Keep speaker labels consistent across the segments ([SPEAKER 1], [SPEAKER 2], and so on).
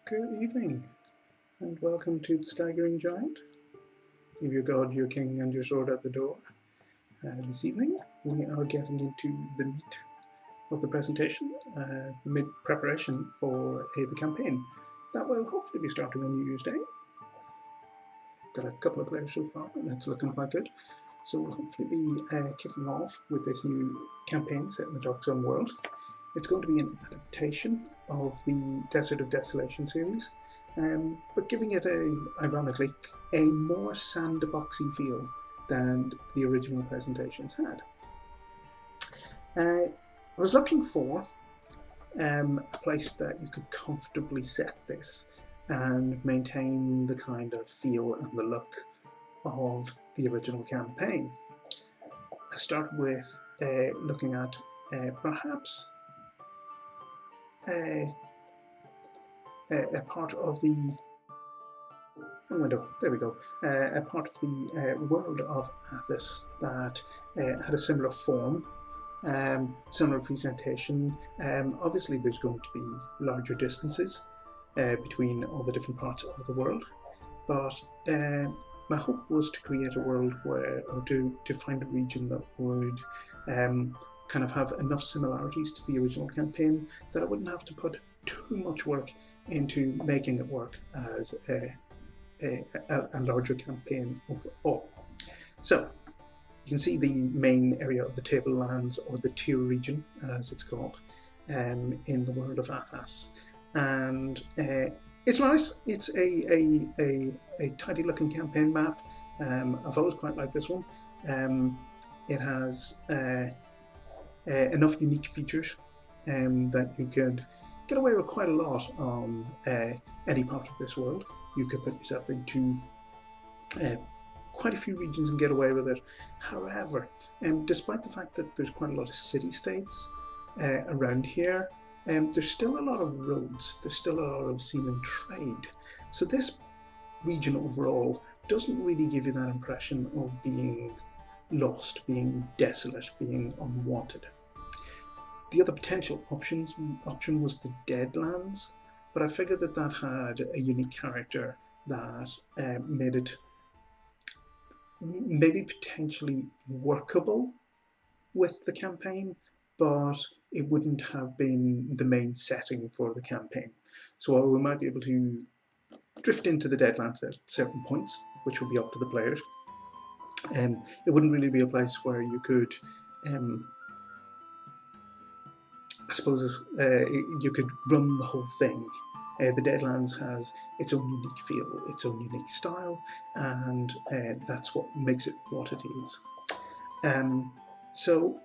[SPEAKER 1] Good evening, and welcome to the Staggering Giant. Leave your god, your king, and your sword at the door. This evening, we are getting into the meat of the presentation, the mid-preparation for the campaign that will hopefully be starting on New Year's Day. Got a couple of players so far, and it's looking quite good. So we'll hopefully be kicking off with this new campaign set in the Dark Zone world. It's going to be an adaptation of the Desert of Desolation series, but giving it, ironically, a more sandboxy feel than the original presentations had. I was looking for a place that you could comfortably set this and maintain the kind of feel and the look of the original campaign. I start with looking at perhaps a part of the there we go. A part of the world of Athos that had a similar form, similar presentation. Obviously, there's going to be larger distances between all the different parts of the world, but my hope was to create a world where, or to find a region that would kind of have enough similarities to the original campaign that I wouldn't have to put too much work into making it work as a larger campaign overall. So you can see the main area of the tablelands, or the tier region as it's called, in the world of Athos, and it's nice. It's a tidy looking campaign map. I've always quite liked this one. It has enough unique features that you could get away with quite a lot on any part of this world. You could put yourself into quite a few regions and get away with it. However, despite the fact that there's quite a lot of city-states around here, there's still a lot of roads, there's still a lot of seaman trade. So this region overall doesn't really give you that impression of being lost, being desolate, being unwanted. The other potential option was the Deadlands, but I figured that had a unique character that made it maybe potentially workable with the campaign, but it wouldn't have been the main setting for the campaign. So while we might be able to drift into the Deadlands at certain points, which would be up to the players, it wouldn't really be a place where you could I suppose you could run the whole thing. The Deadlands has its own unique feel, its own unique style, and that's what makes it what it is. So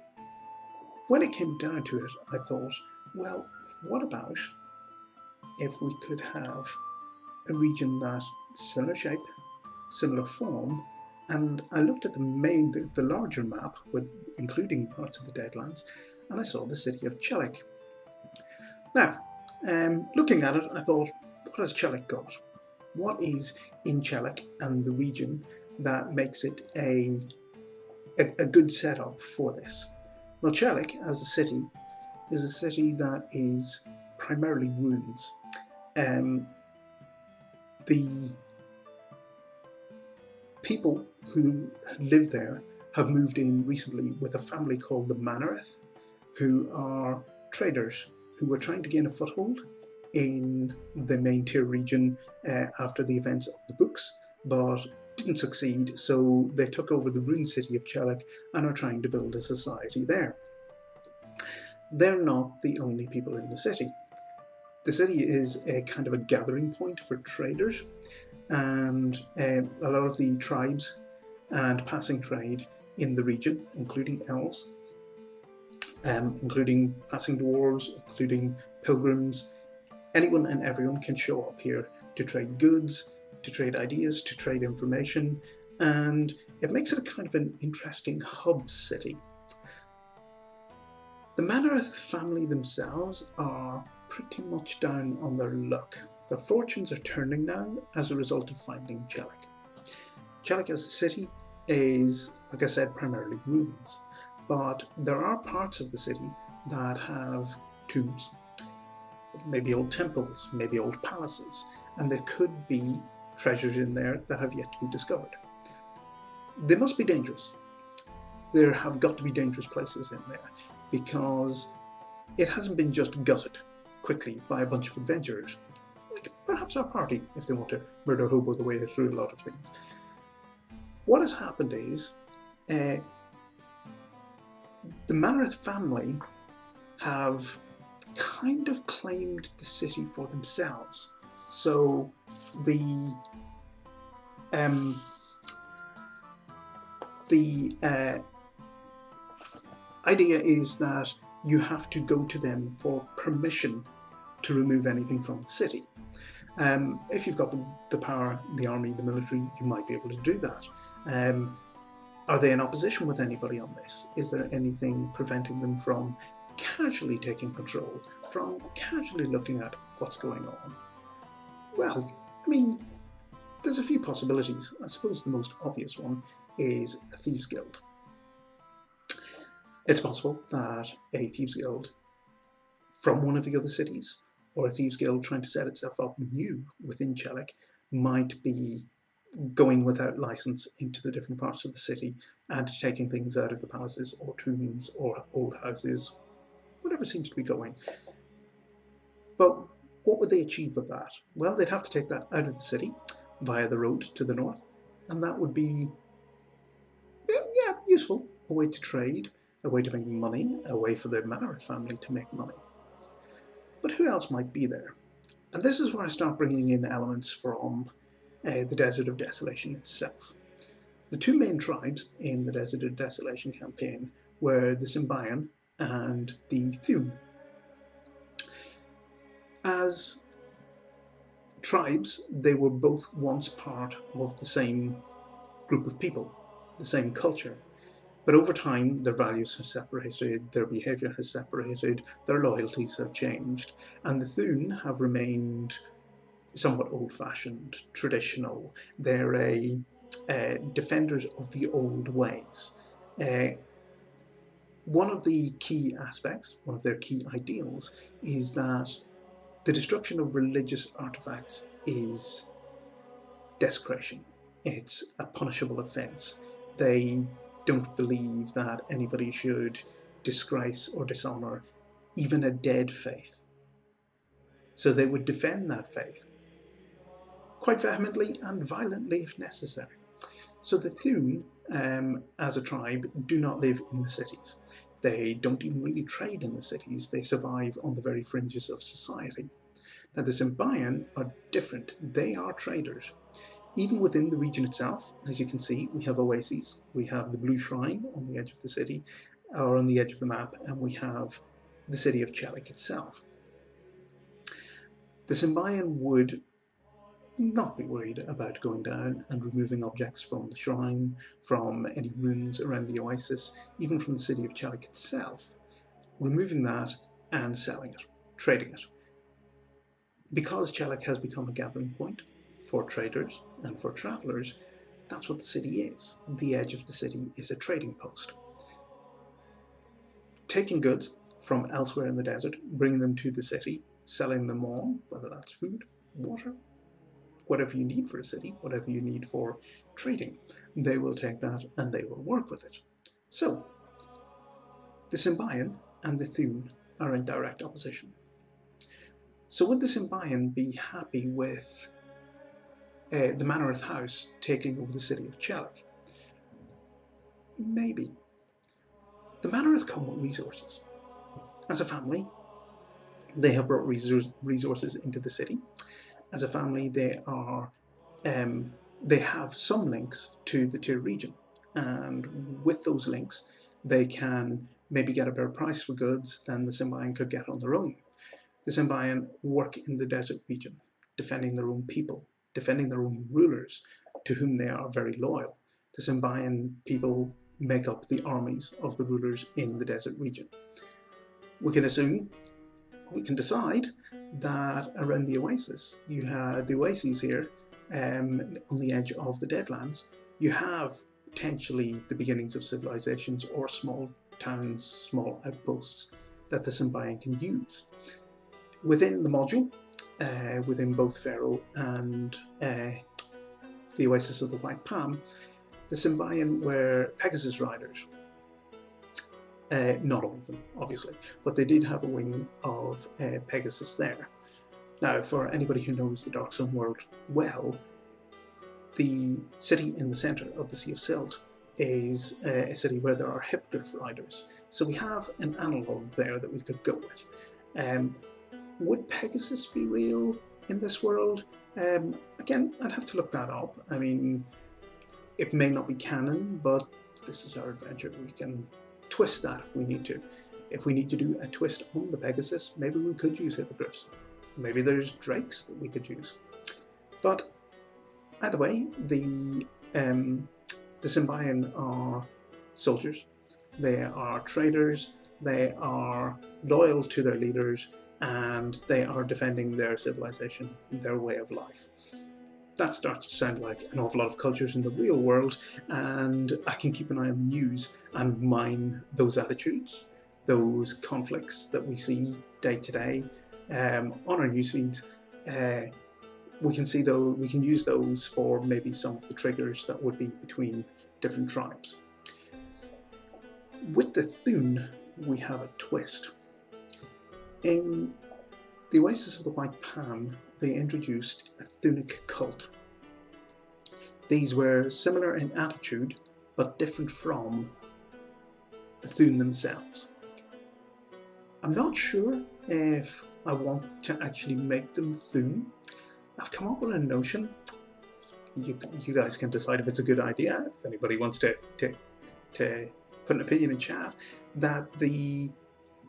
[SPEAKER 1] when it came down to it, I thought, well, what about if we could have a region that similar shape, similar form, and I looked at the larger map, with including parts of the Deadlands, and I saw the city of Chelik. Now, looking at it, I thought, what has Chelik got? What is in Chelik and the region that makes it a good setup for this? Well, Chelik as a city is a city that is primarily ruins. The people who live there have moved in recently with a family called the Mannereth, who are traders who were trying to gain a foothold in the main tier region after the events of the books, but didn't succeed, so they took over the ruined city of Chelik and are trying to build a society there. They're not the only people in the city. The city is a kind of a gathering point for traders, and a lot of the tribes and passing trade in the region, including elves, including passing dwarves, including pilgrims. Anyone and everyone can show up here to trade goods, to trade ideas, to trade information, and it makes it a kind of an interesting hub city. The Mannereth family themselves are pretty much down on their luck. Their fortunes are turning now as a result of finding Chelik. Chelik as a city is, like I said, primarily ruins, but there are parts of the city that have tombs. maybe old temples, maybe old palaces, and there could be treasures in there that have yet to be discovered. They must be dangerous. There have got to be dangerous places in there, because it hasn't been just gutted quickly by a bunch of adventurers, like perhaps our party, if they want to murder hobo the way through a lot of things. What has happened is the Mannereth family have kind of claimed the city for themselves. So the idea is that you have to go to them for permission to remove anything from the city. If you've got the power, the army, the military, you might be able to do that. Are they in opposition with anybody on this? Is there anything preventing them from casually taking control, from casually looking at what's going on? Well, I mean, there's a few possibilities. I suppose the most obvious one is a thieves' guild. It's possible that a thieves' guild from one of the other cities, or a thieves' guild trying to set itself up new within Chelik, might be going without license into the different parts of the city and taking things out of the palaces or tombs or old houses, whatever seems to be going. But what would they achieve with that? Well, they'd have to take that out of the city via the road to the north, and that would be, yeah, useful. A way to trade, a way to make money, a way for the Mannereth family to make money. But who else might be there? And this is where I start bringing in elements from the Desert of Desolation itself. The two main tribes in the Desert of Desolation campaign were the Symbian and the Thune. As tribes, they were both once part of the same group of people, the same culture. But over time, their values have separated, their behaviour has separated, their loyalties have changed, and the Thune have remained somewhat old-fashioned, traditional. They're defenders of the old ways. One of the key aspects, one of their key ideals, is that the destruction of religious artifacts is desecration. It's a punishable offence. They don't believe that anybody should disgrace or dishonour even a dead faith. So they would defend that faith quite vehemently and violently if necessary. So the Thune, as a tribe, do not live in the cities. They don't even really trade in the cities. They survive on the very fringes of society. Now the Symbian are different. They are traders. Even within the region itself, as you can see, we have oases. We have the Blue Shrine on the edge of the city, or on the edge of the map, and we have the city of Chelik itself. The Symbian would not be worried about going down and removing objects from the shrine, from any ruins around the oasis, even from the city of Chelik itself, removing that and selling it, trading it. Because Chelik has become a gathering point for traders and for travellers, that's what the city is. The edge of the city is a trading post. Taking goods from elsewhere in the desert, bringing them to the city, selling them on, whether that's food, water, whatever you need for a city, whatever you need for trading, they will take that and they will work with it. So, the Symbian and the Thune are in direct opposition. So would the Symbian be happy with the Mannereth house taking over the city of Chelik? Maybe. The Mannereth come with resources. As a family, they have brought resources into the city. As a family, they have some links to the Tyr region, and with those links, they can maybe get a better price for goods than the Symbian could get on their own. The Symbian work in the desert region, defending their own people, defending their own rulers, to whom they are very loyal. The Symbian people make up the armies of the rulers in the desert region. We can decide that around the oasis, you have the oases here on the edge of the Deadlands, you have potentially the beginnings of civilizations or small towns, small outposts that the Symbian can use. Within the module, within both Pharaoh and the Oasis of the White Palm, the Symbian were Pegasus riders. Not all of them, obviously, but they did have a wing of Pegasus there. Now, for anybody who knows the Dark Sun world well, the city in the centre of the Sea of Silt is a city where there are hippogriff riders. So we have an analogue there that we could go with. Would Pegasus be real in this world? Again, I'd have to look that up. I mean, it may not be canon, but this is our adventure. We can twist that if we need to. If we need to do a twist on the Pegasus, maybe we could use hippogriffs. Maybe there's drakes that we could use. But either way, the Symbian are soldiers, they are traders, they are loyal to their leaders, and they are defending their civilization, their way of life. That starts to sound like an awful lot of cultures in the real world, and I can keep an eye on the news and mine those attitudes, those conflicts that we see day to day on our news feeds. We can see though, we can use those for maybe some of the triggers that would be between different tribes. With the Thun, we have a twist. In the Oasis of the White Palm, they introduced a Thunic cult. These were similar in attitude, but different from the Thun themselves. I'm not sure if I want to actually make them Thun. I've come up with a notion. You guys can decide if it's a good idea, if anybody wants to put an opinion in chat, that the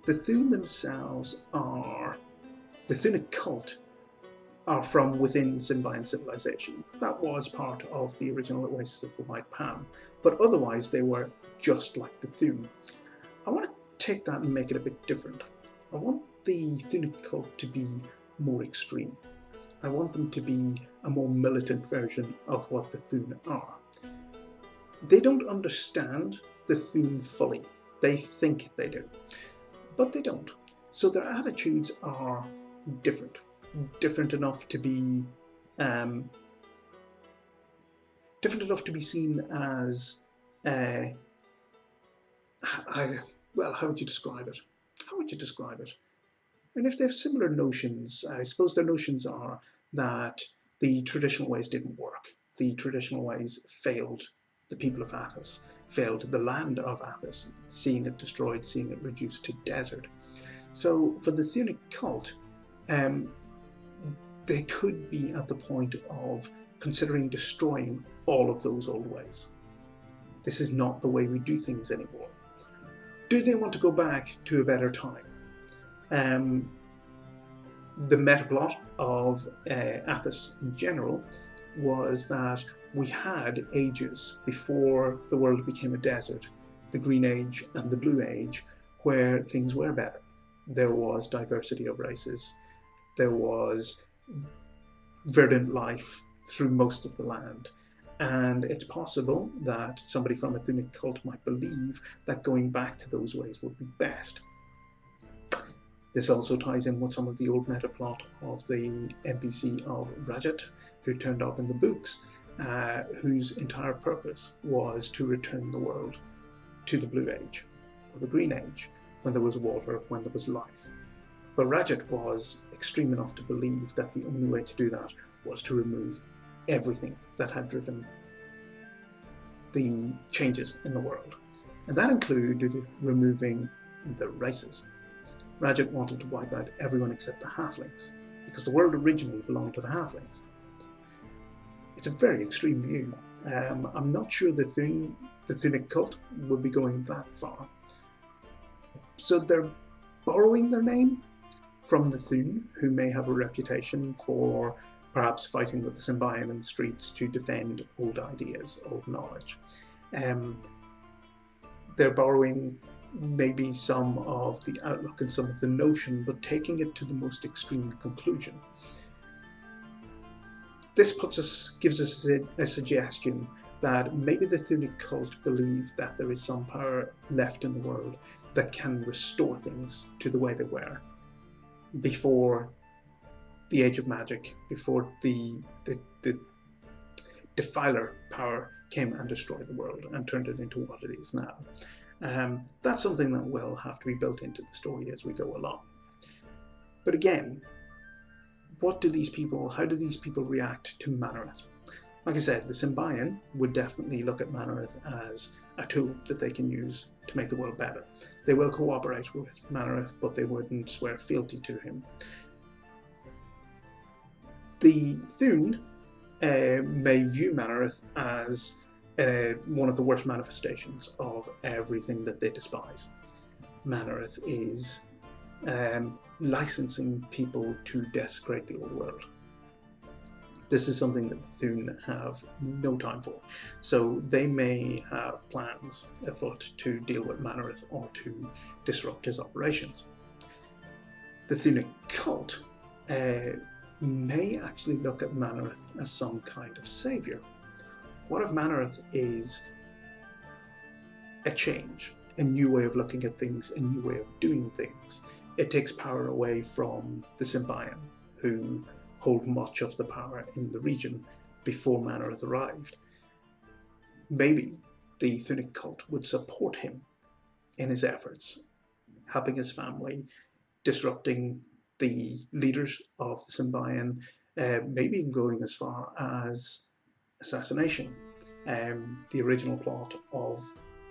[SPEAKER 1] Thun themselves are, the Thunic cult are from within Symbian civilization. That was part of the original Oasis of the White Palm, but otherwise they were just like the Thun. I want to take that and make it a bit different. I want the Thunic cult to be more extreme. I want them to be a more militant version of what the Thun are. They don't understand the Thun fully. They think they do, but they don't. So their attitudes are different. Different enough to be seen as well, how would you describe it? And if they have similar notions, I suppose their notions are that the traditional ways didn't work. The traditional ways failed the people of Athos, failed the land of Athos, seeing it destroyed, seeing it reduced to desert. So for the Thunic cult, they could be at the point of considering destroying all of those old ways. This is not the way we do things anymore. Do they want to go back to a better time? The meta plot of Athos in general was that we had ages before the world became a desert, the Green Age and the Blue Age, where things were better. There was diversity of races. There was verdant life through most of the land. And it's possible that somebody from a Thunic cult might believe that going back to those ways would be best. This also ties in with some of the old meta plot of the NPC of Rajat, who turned up in the books, whose entire purpose was to return the world to the Blue Age, or the Green Age, when there was water, when there was life. But Rajat was extreme enough to believe that the only way to do that was to remove everything that had driven the changes in the world. And that included removing the races. Rajat wanted to wipe out everyone except the halflings, because the world originally belonged to the halflings. It's a very extreme view. I'm not sure the Thunic cult would be going that far. So they're borrowing their name from the Thun, who may have a reputation for perhaps fighting with the Symbian in the streets to defend old ideas, old knowledge. They're borrowing maybe some of the outlook and some of the notion, but taking it to the most extreme conclusion. This gives us a suggestion that maybe the Thunic cult believe that there is some power left in the world that can restore things to the way they were. before the age of magic, before the defiler power came and destroyed the world and turned it into what it is now. That's something that will have to be built into the story as we go along. But again, how do these people react to Manareth? Like I said, the Symbian would definitely look at Manareth as a tool that they can use to make the world better. They will cooperate with Manareth, but they wouldn't swear fealty to him. The Thune may view Manareth as one of the worst manifestations of everything that they despise. Manareth is licensing people to desecrate the old world. This is something that the Thune have no time for. So they may have plans afoot to deal with Manareth or to disrupt his operations. The Thunic cult may actually look at Manareth as some kind of saviour. What if Manareth is a change, a new way of looking at things, a new way of doing things? It takes power away from the Symbian, who hold much of the power in the region before Manareth arrived. Maybe the Thunic cult would support him in his efforts, helping his family, disrupting the leaders of the Symbian, maybe even going as far as assassination. The original plot of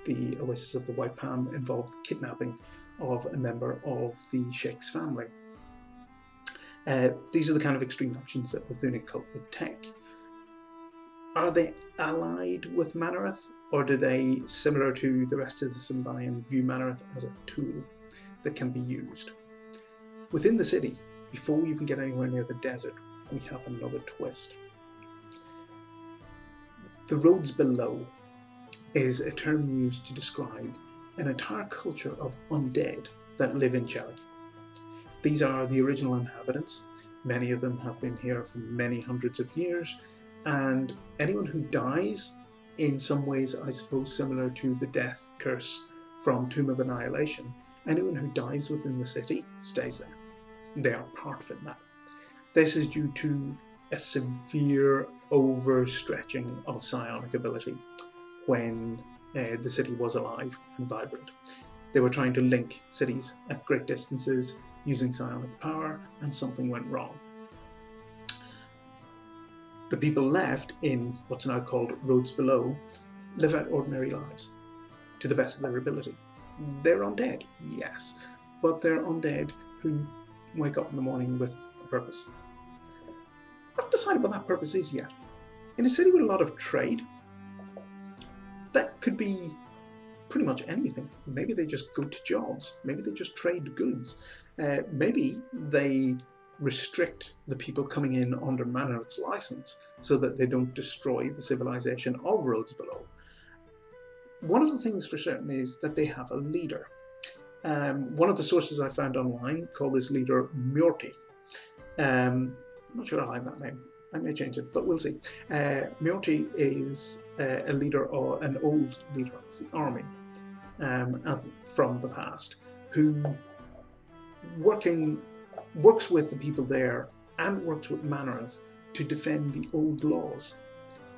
[SPEAKER 1] the Oasis of the White Palm involved the kidnapping of a member of the Sheikh's family. These are the kind of extreme actions that the Thunic cult would take. Are they allied with Manareth, or do they, similar to the rest of the Symbian, view Manareth as a tool that can be used? Within the city, before we even get anywhere near the desert, we have another twist. The roads below is a term used to describe an entire culture of undead that live in Shelly. These are the original inhabitants. Many of them have been here for many hundreds of years, and anyone who dies, in some ways I suppose similar to the death curse from Tomb of Annihilation, anyone who dies within the city stays there. They are part of it now. This is due to a severe overstretching of psionic ability when the city was alive and vibrant. They were trying to link cities at great distances using psionic power, and something went wrong. The people left in what's now called Roads Below live out ordinary lives to the best of their ability. They're undead, yes, but they're undead who wake up in the morning with a purpose. I haven't decided what that purpose is yet. In a city with a lot of trade, that could be pretty much anything. Maybe they just go to jobs. Maybe they just trade goods. Maybe they restrict the people coming in under Manareth's license so that they don't destroy the civilization of Roads Below. One of the things for certain is that they have a leader. One of the sources I found online called this leader Mjorti. I'm not sure I like that name. I may change it, but we'll see. Mjorti is a leader, or an old leader of the army from the past, who works with the people there and works with Manareth to defend the old laws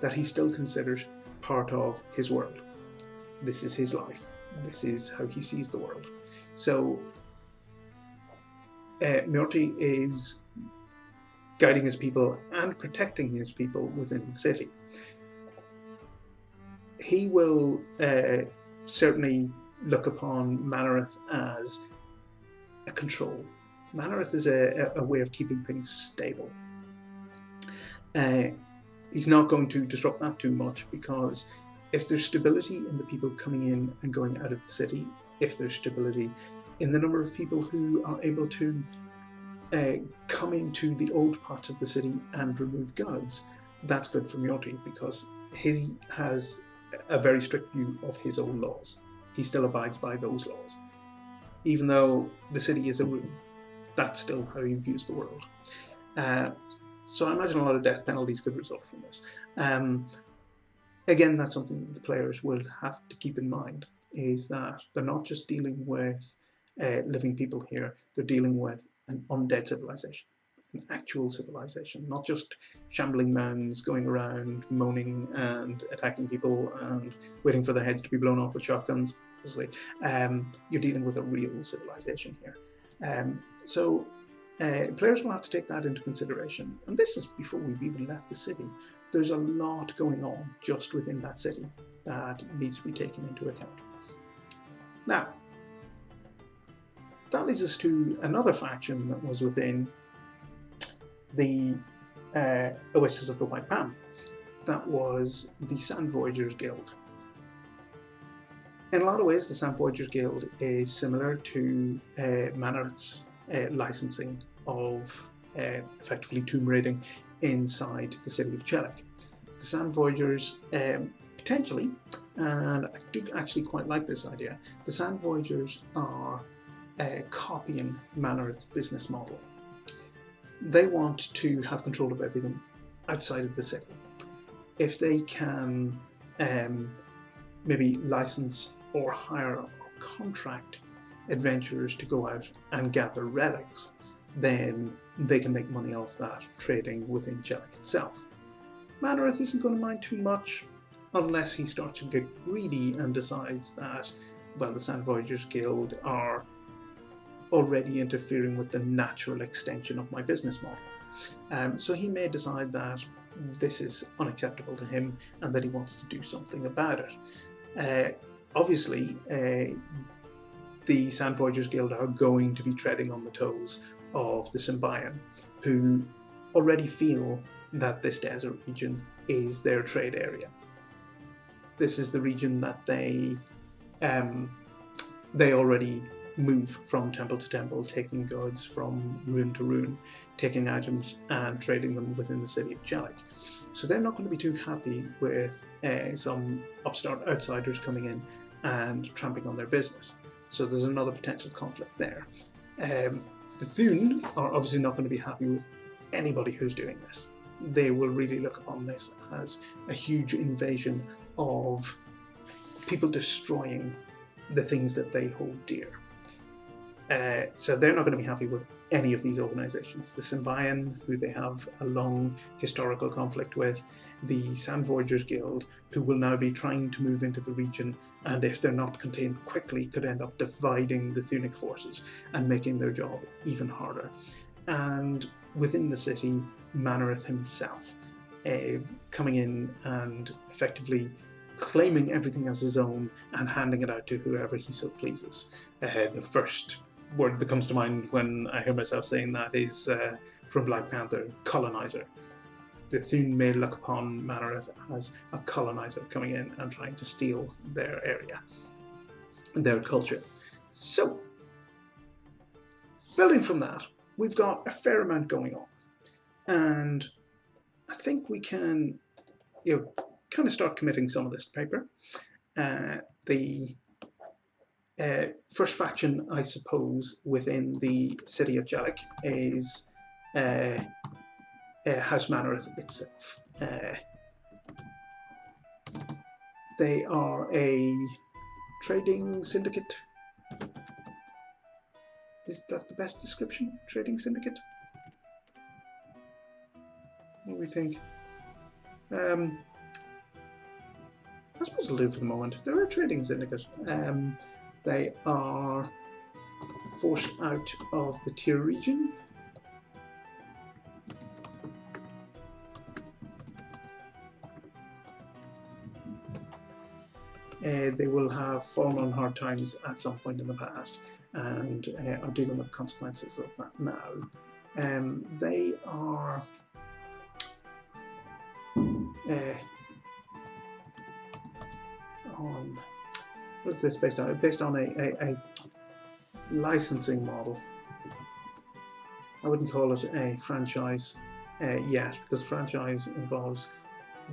[SPEAKER 1] that he still considers part of his world. This is his life. This is how he sees the world. So Mjorti is guiding his people and protecting his people within the city. He will certainly look upon Manareth as a control. Manareth is a way of keeping things stable. He's not going to disrupt that too much, because if there's stability in the people coming in and going out of the city, if there's stability in the number of people who are able to come into the old parts of the city and remove guards, that's good for Mjorti, because he has a very strict view of his own laws. He still abides by those laws. Even though the city is a room, that's still how he views the world. So I imagine a lot of death penalties could result from this. Again, that's something that the players will have to keep in mind, is that they're not just dealing with living people here, they're dealing with an undead civilization, an actual civilization, not just shambling mounds going around moaning and attacking people and waiting for their heads to be blown off with shotguns. You're dealing with a real civilization here. So players will have to take that into consideration. And this is before we've even left the city. There's a lot going on just within that city that needs to be taken into account. Now, that leads us to another faction that was within the Oasis of the White Palm. That was the Sand Voyagers Guild. In a lot of ways, the Sand Voyagers Guild is similar to Manareth's licensing of effectively tomb raiding inside the city of Chelik. The Sand Voyagers, potentially, and I do actually quite like this idea, the Sand Voyagers are copying Manareth's business model. They want to have control of everything outside of the city. If they can maybe license or hire or contract adventurers to go out and gather relics, then they can make money off that trading within Chelik itself. Manareth isn't going to mind too much unless he starts to get greedy and decides that, well, the Sand Voyagers Guild are already interfering with the natural extension of my business model. So he may decide that this is unacceptable to him and that he wants to do something about it. Obviously, the Sand Voyagers Guild are going to be treading on the toes of the Symbian, who already feel that this desert region is their trade area. This is the region that they already move from temple to temple, taking goods from ruin to ruin, taking items and trading them within the city of Chelik. So they're not going to be too happy with some upstart outsiders coming in and tramping on their business. So there's another potential conflict there. The Thun are obviously not going to be happy with anybody who's doing this. They will really look upon this as a huge invasion of people destroying the things that they hold dear. So they're not going to be happy with any of these organizations. The Symbian, who they have a long historical conflict with, the Sand Voyagers Guild, who will now be trying to move into the region, and if they're not contained quickly, could end up dividing the Thunic forces and making their job even harder. And within the city, Manareth himself, coming in and effectively claiming everything as his own and handing it out to whoever he so pleases. The first word that comes to mind when I hear myself saying that is from Black Panther, colonizer. The Thun may look upon Manareth as a colonizer coming in and trying to steal their area, their culture. So, building from that, we've got a fair amount going on. And I think we can, kind of start committing some of this to paper. The first faction, I suppose, within the city of Chelik is House Manareth itself. They are a trading syndicate. Is that the best description? Trading syndicate? What do we think? I suppose it'll do for the moment. They're a trading syndicate. They are forced out of the Tyr region. They will have fallen on hard times at some point in the past and are dealing with consequences of that now. They are on, what is this based on? Based on a licensing model. I wouldn't call it a franchise yet, because a franchise involves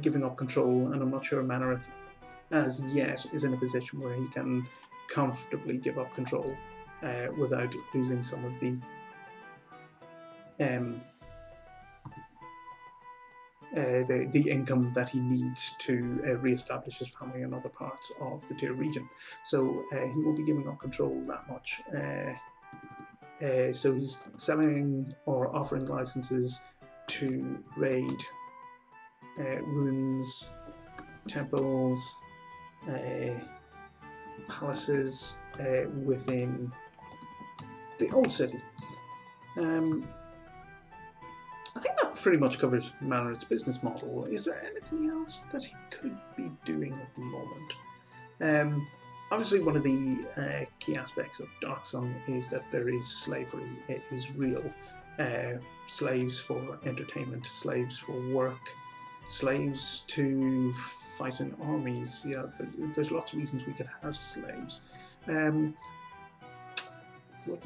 [SPEAKER 1] giving up control, and I'm not sure Manareth as yet is in a position where he can comfortably give up control without losing some of the income that he needs to re-establish his family in other parts of the Tyr region. So he will be giving up control that much So he's selling or offering licenses to raid ruins, temples, palaces within the old city. I think that pretty much covers Mannered's business model. Is there anything else that he could be doing at the moment? Obviously, one of the key aspects of Dark Sun is that there is slavery. It is real. Slaves for entertainment, slaves for work, slaves to fight in armies. Yeah, there's lots of reasons we could have slaves. Would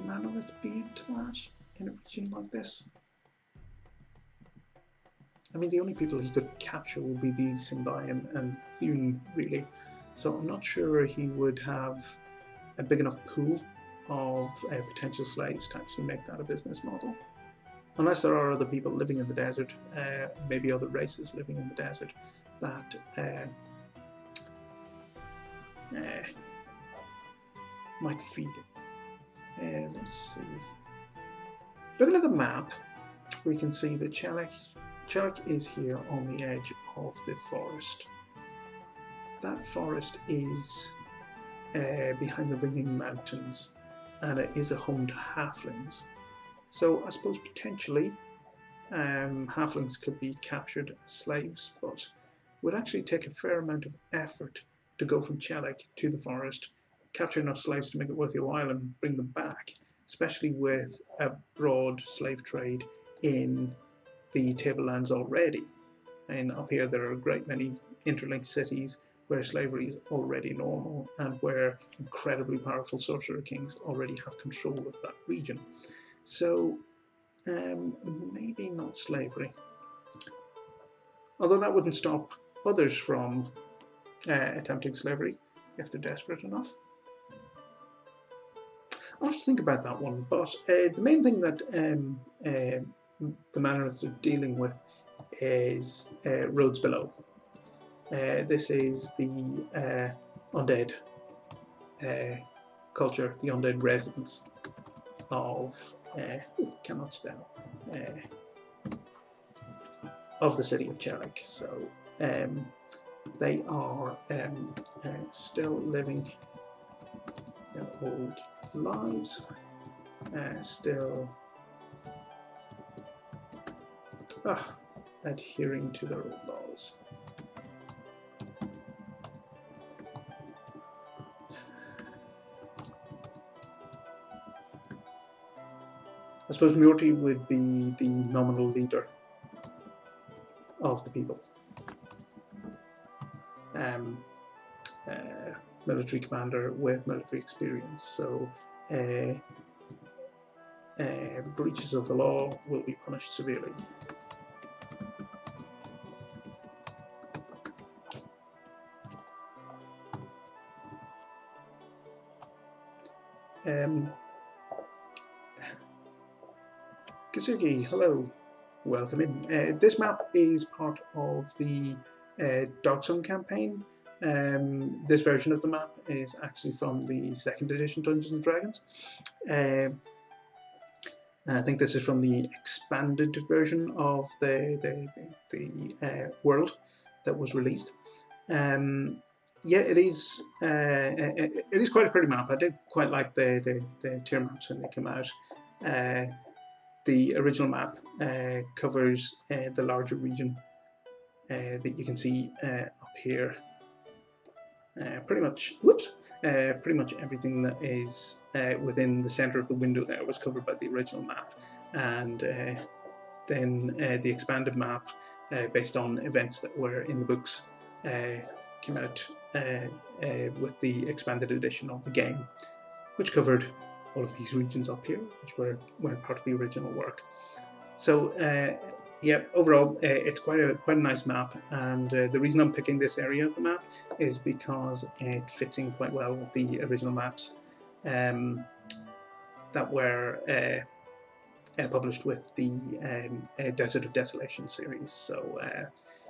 [SPEAKER 1] Mannereth be into that in a region like this? I mean, the only people he could capture would be the Symbian and Thune, really. So I'm not sure he would have a big enough pool of potential slaves to actually make that a business model. Unless there are other people living in the desert, maybe other races living in the desert, that might feed it. Let's see. Looking at the map, we can see that Chelik is here on the edge of the forest. That forest is behind the Ringing Mountains, and it is a home to halflings. So I suppose potentially halflings could be captured as slaves, but it would actually take a fair amount of effort to go from Chelik to the forest, capture enough slaves to make it worth your while and bring them back, especially with a broad slave trade in the tablelands already. And up here there are a great many interlinked cities where slavery is already normal and where incredibly powerful sorcerer kings already have control of that region. So maybe not slavery. Although that wouldn't stop others from attempting slavery if they're desperate enough. I'll have to think about that one, but the main thing that the Mannereths are dealing with is roads below. This is the undead culture, the undead residents of cannot spell of the city of Chelik. So they are still living their old lives, still adhering to their old laws. I suppose Mjorti would be the nominal leader of the people. Military commander with military experience, so breaches of the law will be punished severely. Kasugi, hello, welcome in. This map is part of the Dark Sun campaign. This version of the map is actually from the 2nd edition Dungeons and Dragons. I think this is from the expanded version of the world that was released. Yeah, it is quite a pretty map. I did quite like the tier maps when they came out. The original map covers the larger region that you can see up here. Pretty much everything that is within the center of the window there was covered by the original map, and then the expanded map, based on events that were in the books, came out with the expanded edition of the game, which covered all of these regions up here, which weren't part of the original work. So yeah, overall it's quite a nice map, and the reason I'm picking this area of the map is because it fits in quite well with the original maps that were published with the Desert of Desolation series. So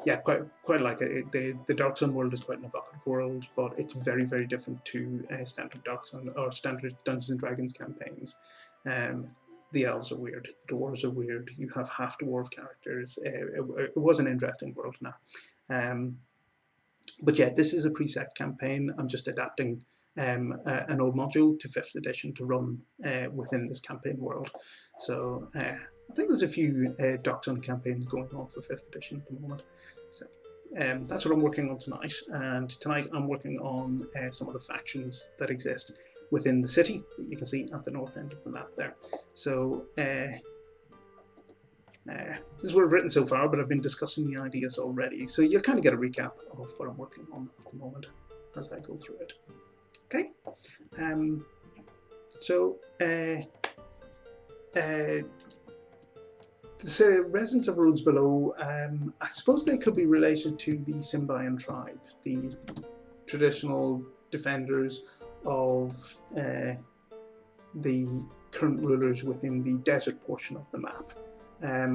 [SPEAKER 1] yeah, quite like it. The Dark Sun world is quite an evocative world, but it's very, very different to standard Dark Sun or standard Dungeons and Dragons campaigns. The elves are weird, the dwarves are weird, you have half-dwarf characters. It was an interesting world now. But yeah, this is a preset campaign. I'm just adapting an old module to 5th edition to run within this campaign world. So I think there's a few Dark Sun campaigns going on for 5th edition at the moment. So that's what I'm working on tonight. And tonight I'm working on some of the factions that exist within the city that you can see at the north end of the map there. So this is what I've written so far, but I've been discussing the ideas already. So you'll kind of get a recap of what I'm working on at the moment as I go through it. Okay. The residents of Roads Below, I suppose they could be related to the Symbian tribe, the traditional defenders of the current rulers within the desert portion of the map. I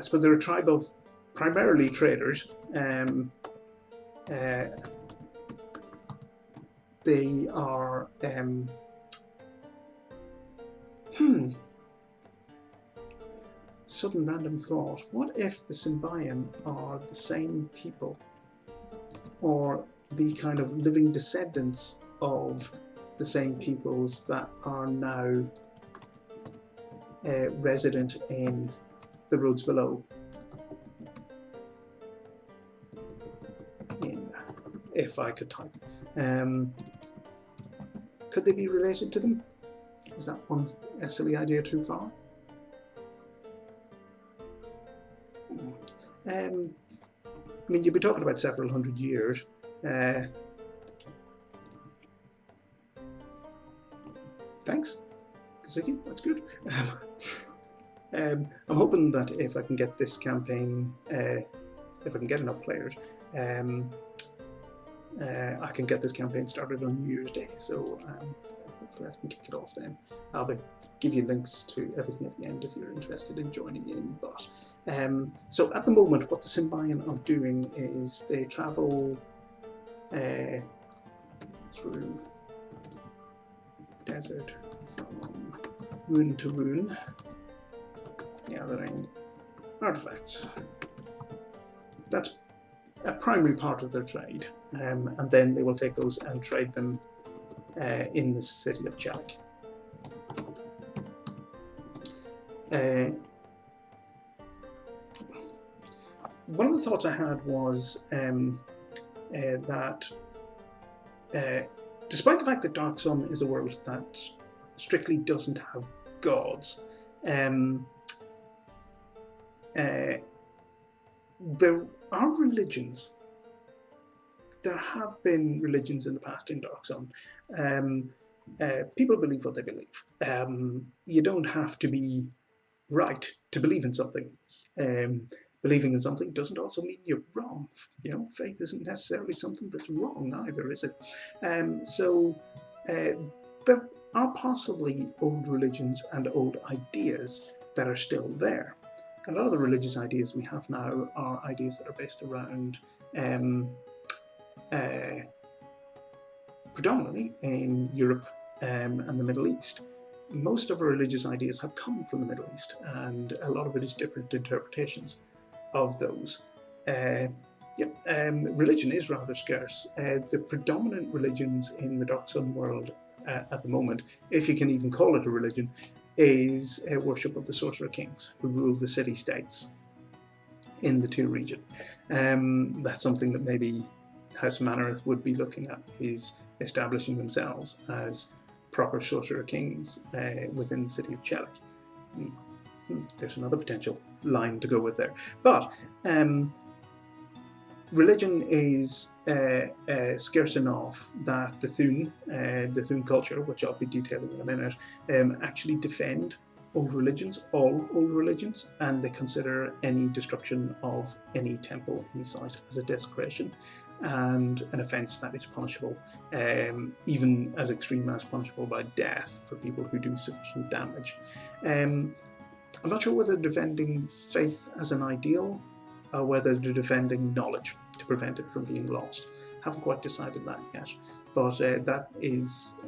[SPEAKER 1] suppose they're a tribe of primarily traders. They are sudden random thought. What if the Symbian are the same people, or the kind of living descendants of the same peoples that are now resident in the Roads Below? If I could type. Could they be related to them? Is that one a silly idea too far? I mean, you'd be talking about several hundred years. Thanks, Kazuki, that's good. I'm hoping that if I can get this campaign, if I can get enough players, I can get this campaign started on New Year's Day, so hopefully I can kick it off then. I'll give you links to everything at the end if you're interested in joining in. But so at the moment, what the Symbian are doing is they travel through desert from rune to rune, gathering artifacts. That's a primary part of their trade, and then they will take those and trade them in the city of Chalik. One of the thoughts I had was that despite the fact that Dark Sun is a world that strictly doesn't have gods, there are religions. There have been religions in the past in Dark Sun. People believe what they believe. You don't have to be right to believe in something. Believing in something doesn't also mean you're wrong. You know, faith isn't necessarily something that's wrong either, is it? So there are possibly old religions and old ideas that are still there. A lot of the religious ideas we have now are ideas that are based around predominantly in Europe and the Middle East. Most of our religious ideas have come from the Middle East, and a lot of it is different interpretations of those. Religion is rather scarce. The predominant religions in the Dark Sun world at the moment, if you can even call it a religion, is a worship of the Sorcerer Kings who rule the city-states in the Two region. That's something that maybe House Mannereth would be looking at, is establishing themselves as proper Sorcerer Kings within the city of Chalik. There's another potential line to go with there. But religion is scarce enough that the Thun culture, which I'll be detailing in a minute, actually defend old religions, all old religions, and they consider any destruction of any temple, any site, as a desecration and an offence that is punishable, even as extreme as punishable by death for people who do sufficient damage. I'm not sure whether defending faith as an ideal or whether they're defending knowledge to prevent it from being lost. Haven't quite decided that yet. but that is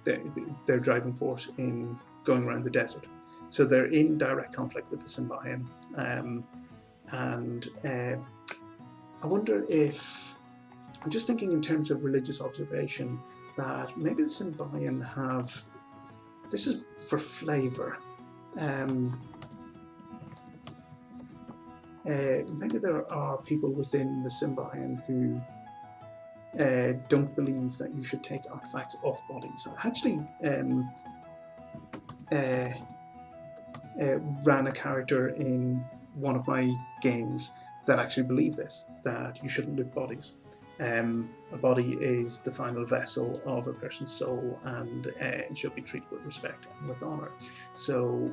[SPEAKER 1] their driving force in going around the desert. So they're in direct conflict with the Symbian, and I wonder if, I'm just thinking in terms of religious observation, that maybe the Symbian have, this is for flavour, maybe there are people within the Symbian who don't believe that you should take artifacts off bodies. I actually ran a character in one of my games that actually believed this, that you shouldn't loot bodies. A body is the final vessel of a person's soul, and it should be treated with respect and with honour. So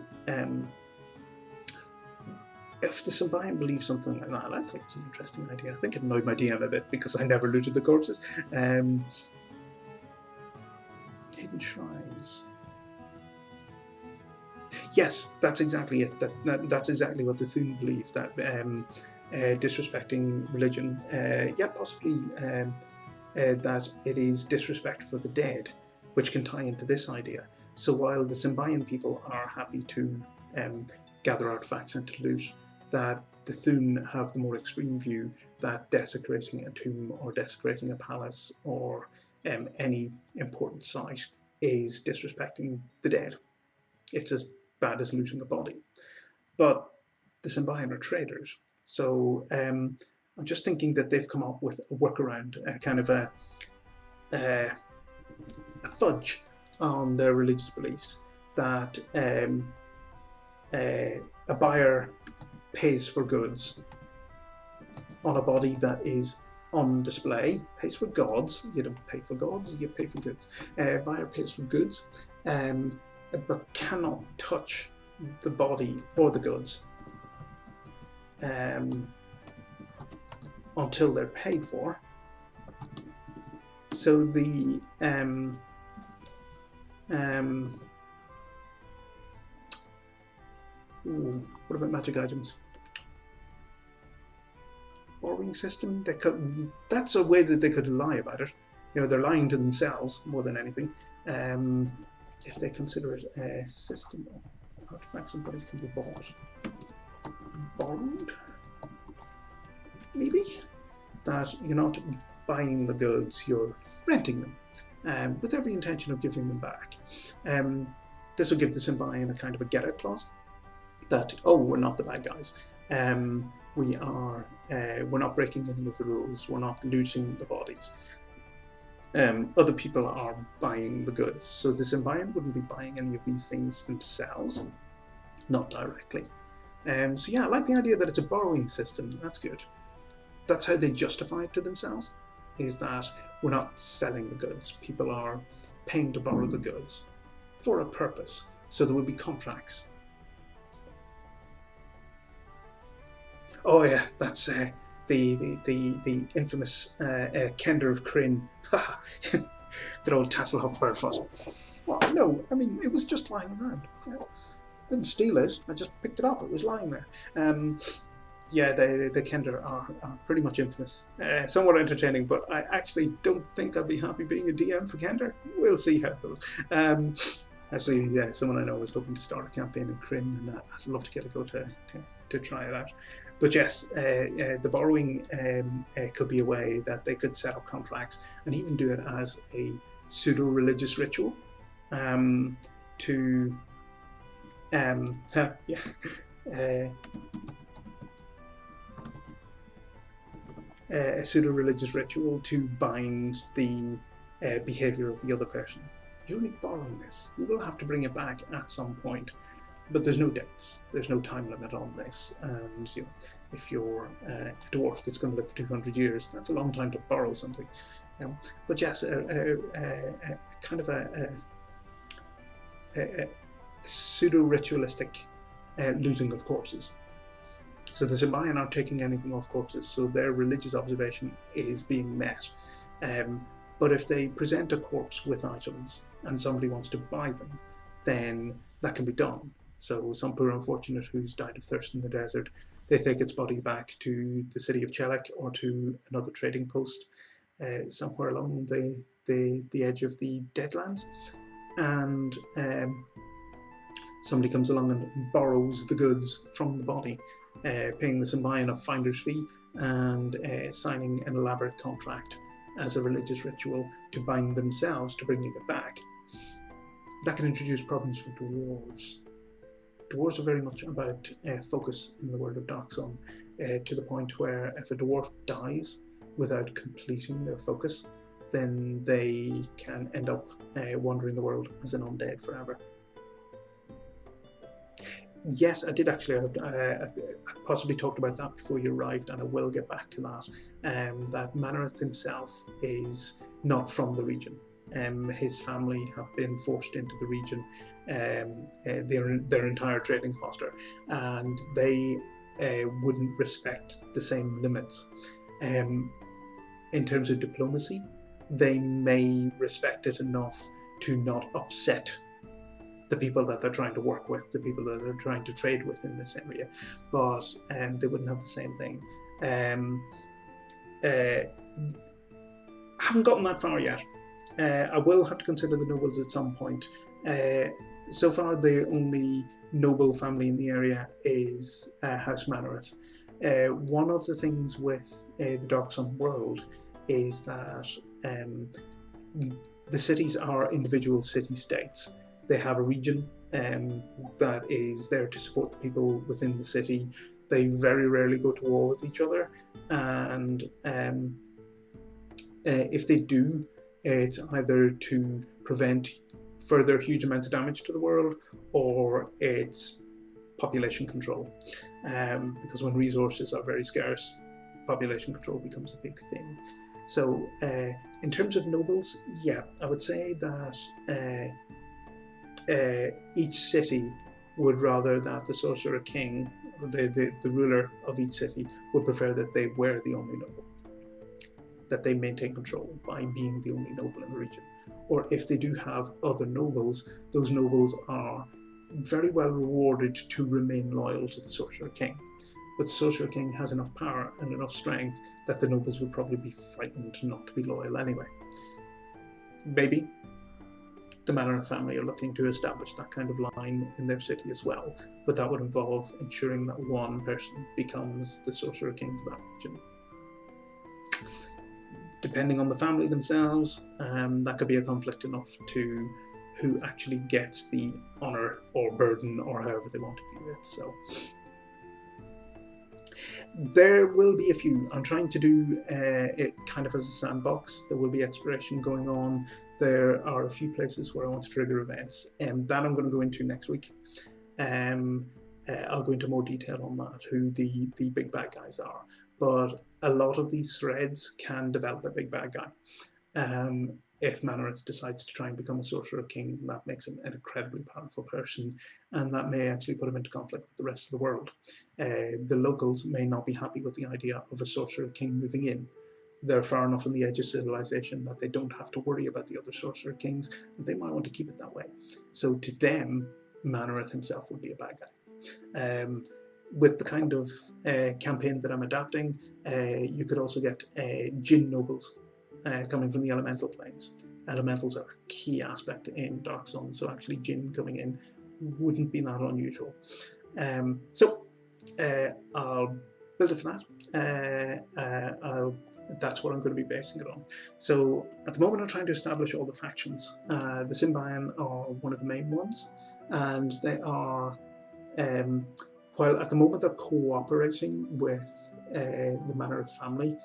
[SPEAKER 1] if the Symbian believes something like that, I thought it was an interesting idea. I think it annoyed my DM a bit because I never looted the corpses. Hidden shrines. Yes, that's exactly it. That's exactly what the Thun believe, that disrespecting religion, yeah, possibly that it is disrespect for the dead, which can tie into this idea. So while the Symbian people are happy to gather artifacts and to loot, that the Thun have the more extreme view that desecrating a tomb or desecrating a palace or any important site is disrespecting the dead. It's as bad as looting a body. But the Symbian are traders, so I'm just thinking that they've come up with a workaround, a kind of a fudge on their religious beliefs, that a buyer pays for goods on a body that is on display, pays for gods. You don't pay for gods, you pay for goods. Buyer pays for goods, but cannot touch the body or the goods until they're paid for. So the what about magic items? Borrowing system. That's a way that they could lie about it. You know, they're lying to themselves more than anything. If they consider it a system of artifacts and bodies can be bought, borrowed, maybe. That you're not buying the goods, you're renting them, with every intention of giving them back. This will give the Symbian a kind of a get-out clause. That, oh, we're not the bad guys. We're not breaking any of the rules. We're not looting the bodies. Other people are buying the goods. So the Symbian wouldn't be buying any of these things themselves, not directly. So yeah, I like the idea that it's a borrowing system. That's good. That's how they justify it to themselves, is that we're not selling the goods. People are paying to borrow the goods for a purpose. So there will be contracts. Oh yeah, that's the infamous Kender of Kryn. Good old Tasselhoff Birdfoot. Well, no, I mean, it was just lying around. I didn't steal it, I just picked it up, it was lying there. Yeah, the Kender are pretty much infamous. Somewhat entertaining, but I actually don't think I'd be happy being a DM for Kender. We'll see how it goes. Actually, yeah, someone I know is hoping to start a campaign in Kryn, and I'd love to get a go to try it out. But yes, the borrowing could be a way that they could set up contracts and even do it as a pseudo-religious ritual to a pseudo-religious ritual to bind the behaviour of the other person. You're only borrowing this. You will have to bring it back at some point. But there's no dates, there's no time limit on this, and you know, if you're a dwarf that's going to live for 200 years, that's a long time to borrow something. But yes, kind of a pseudo-ritualistic looting of corpses. So the Symbian aren't taking anything off corpses, so their religious observation is being met. But if they present a corpse with items and somebody wants to buy them, then that can be done. So some poor unfortunate who's died of thirst in the desert, they take its body back to the city of Chelek or to another trading post somewhere along the the edge of the Deadlands, and somebody comes along and borrows the goods from the body, paying the Symbion a finder's fee and signing an elaborate contract as a religious ritual to bind themselves to bringing it back. That can introduce problems for dwarves. Dwarves are very much about focus in the world of Dark Sun, to the point where if a dwarf dies without completing their focus, then they can end up wandering the world as an undead forever. Yes, I did actually. I possibly talked about that before you arrived, and I will get back to that. That Manareth himself is not from the region. His family have been forced into the region, their entire trading cluster, and they wouldn't respect the same limits. In terms of diplomacy, they may respect it enough to not upset the people that they're trying to work with, the people that they're trying to trade with in this area, but they wouldn't have the same thing. Haven't gotten that far yet. I will have to consider the nobles at some point. So far, the only noble family in the area is House Manareth. One of the things with the Dark Sun world is that the cities are individual city-states. They have a region that is there to support the people within the city. They very rarely go to war with each other, and if they do, it's either to prevent further huge amounts of damage to the world, or it's population control. Because when resources are very scarce, population control becomes a big thing. So in terms of nobles, yeah, I would say that each city would rather that the Sorcerer King, the ruler of each city, would prefer that they were the only noble, that they maintain control by being the only noble in the region. Or if they do have other nobles, those nobles are very well rewarded to remain loyal to the Sorcerer King. But the Sorcerer King has enough power and enough strength that the nobles would probably be frightened not to be loyal anyway. Maybe the Manor family are looking to establish that kind of line in their city as well, but that would involve ensuring that one person becomes the Sorcerer King for that region. Depending on the family themselves, that could be a conflict enough to who actually gets the honour or burden, or however they want to view it. So there will be a few. I'm trying to do it kind of as a sandbox. There will be exploration going on. There are a few places where I want to trigger events, and that I'm going to go into next week. I'll go into more detail on that, who the big bad guys are. But a lot of these threads can develop a big bad guy. If Manareth decides to try and become a Sorcerer King, that makes him an incredibly powerful person, and that may actually put him into conflict with the rest of the world. The locals may not be happy with the idea of a Sorcerer King moving in. They're far enough on the edge of civilization that they don't have to worry about the other Sorcerer Kings, and they might want to keep it that way. So to them, Manareth himself would be a bad guy. With the kind of campaign that I'm adapting, you could also get Djinn nobles coming from the elemental planes. Elementals are a key aspect in Dark Sun, so actually Djinn coming in wouldn't be that unusual. So I'll build it for that. That's what I'm going to be basing it on. So at the moment I'm trying to establish all the factions. The Symbion are one of the main ones, and they are, while at the moment they're cooperating with the Manareth family,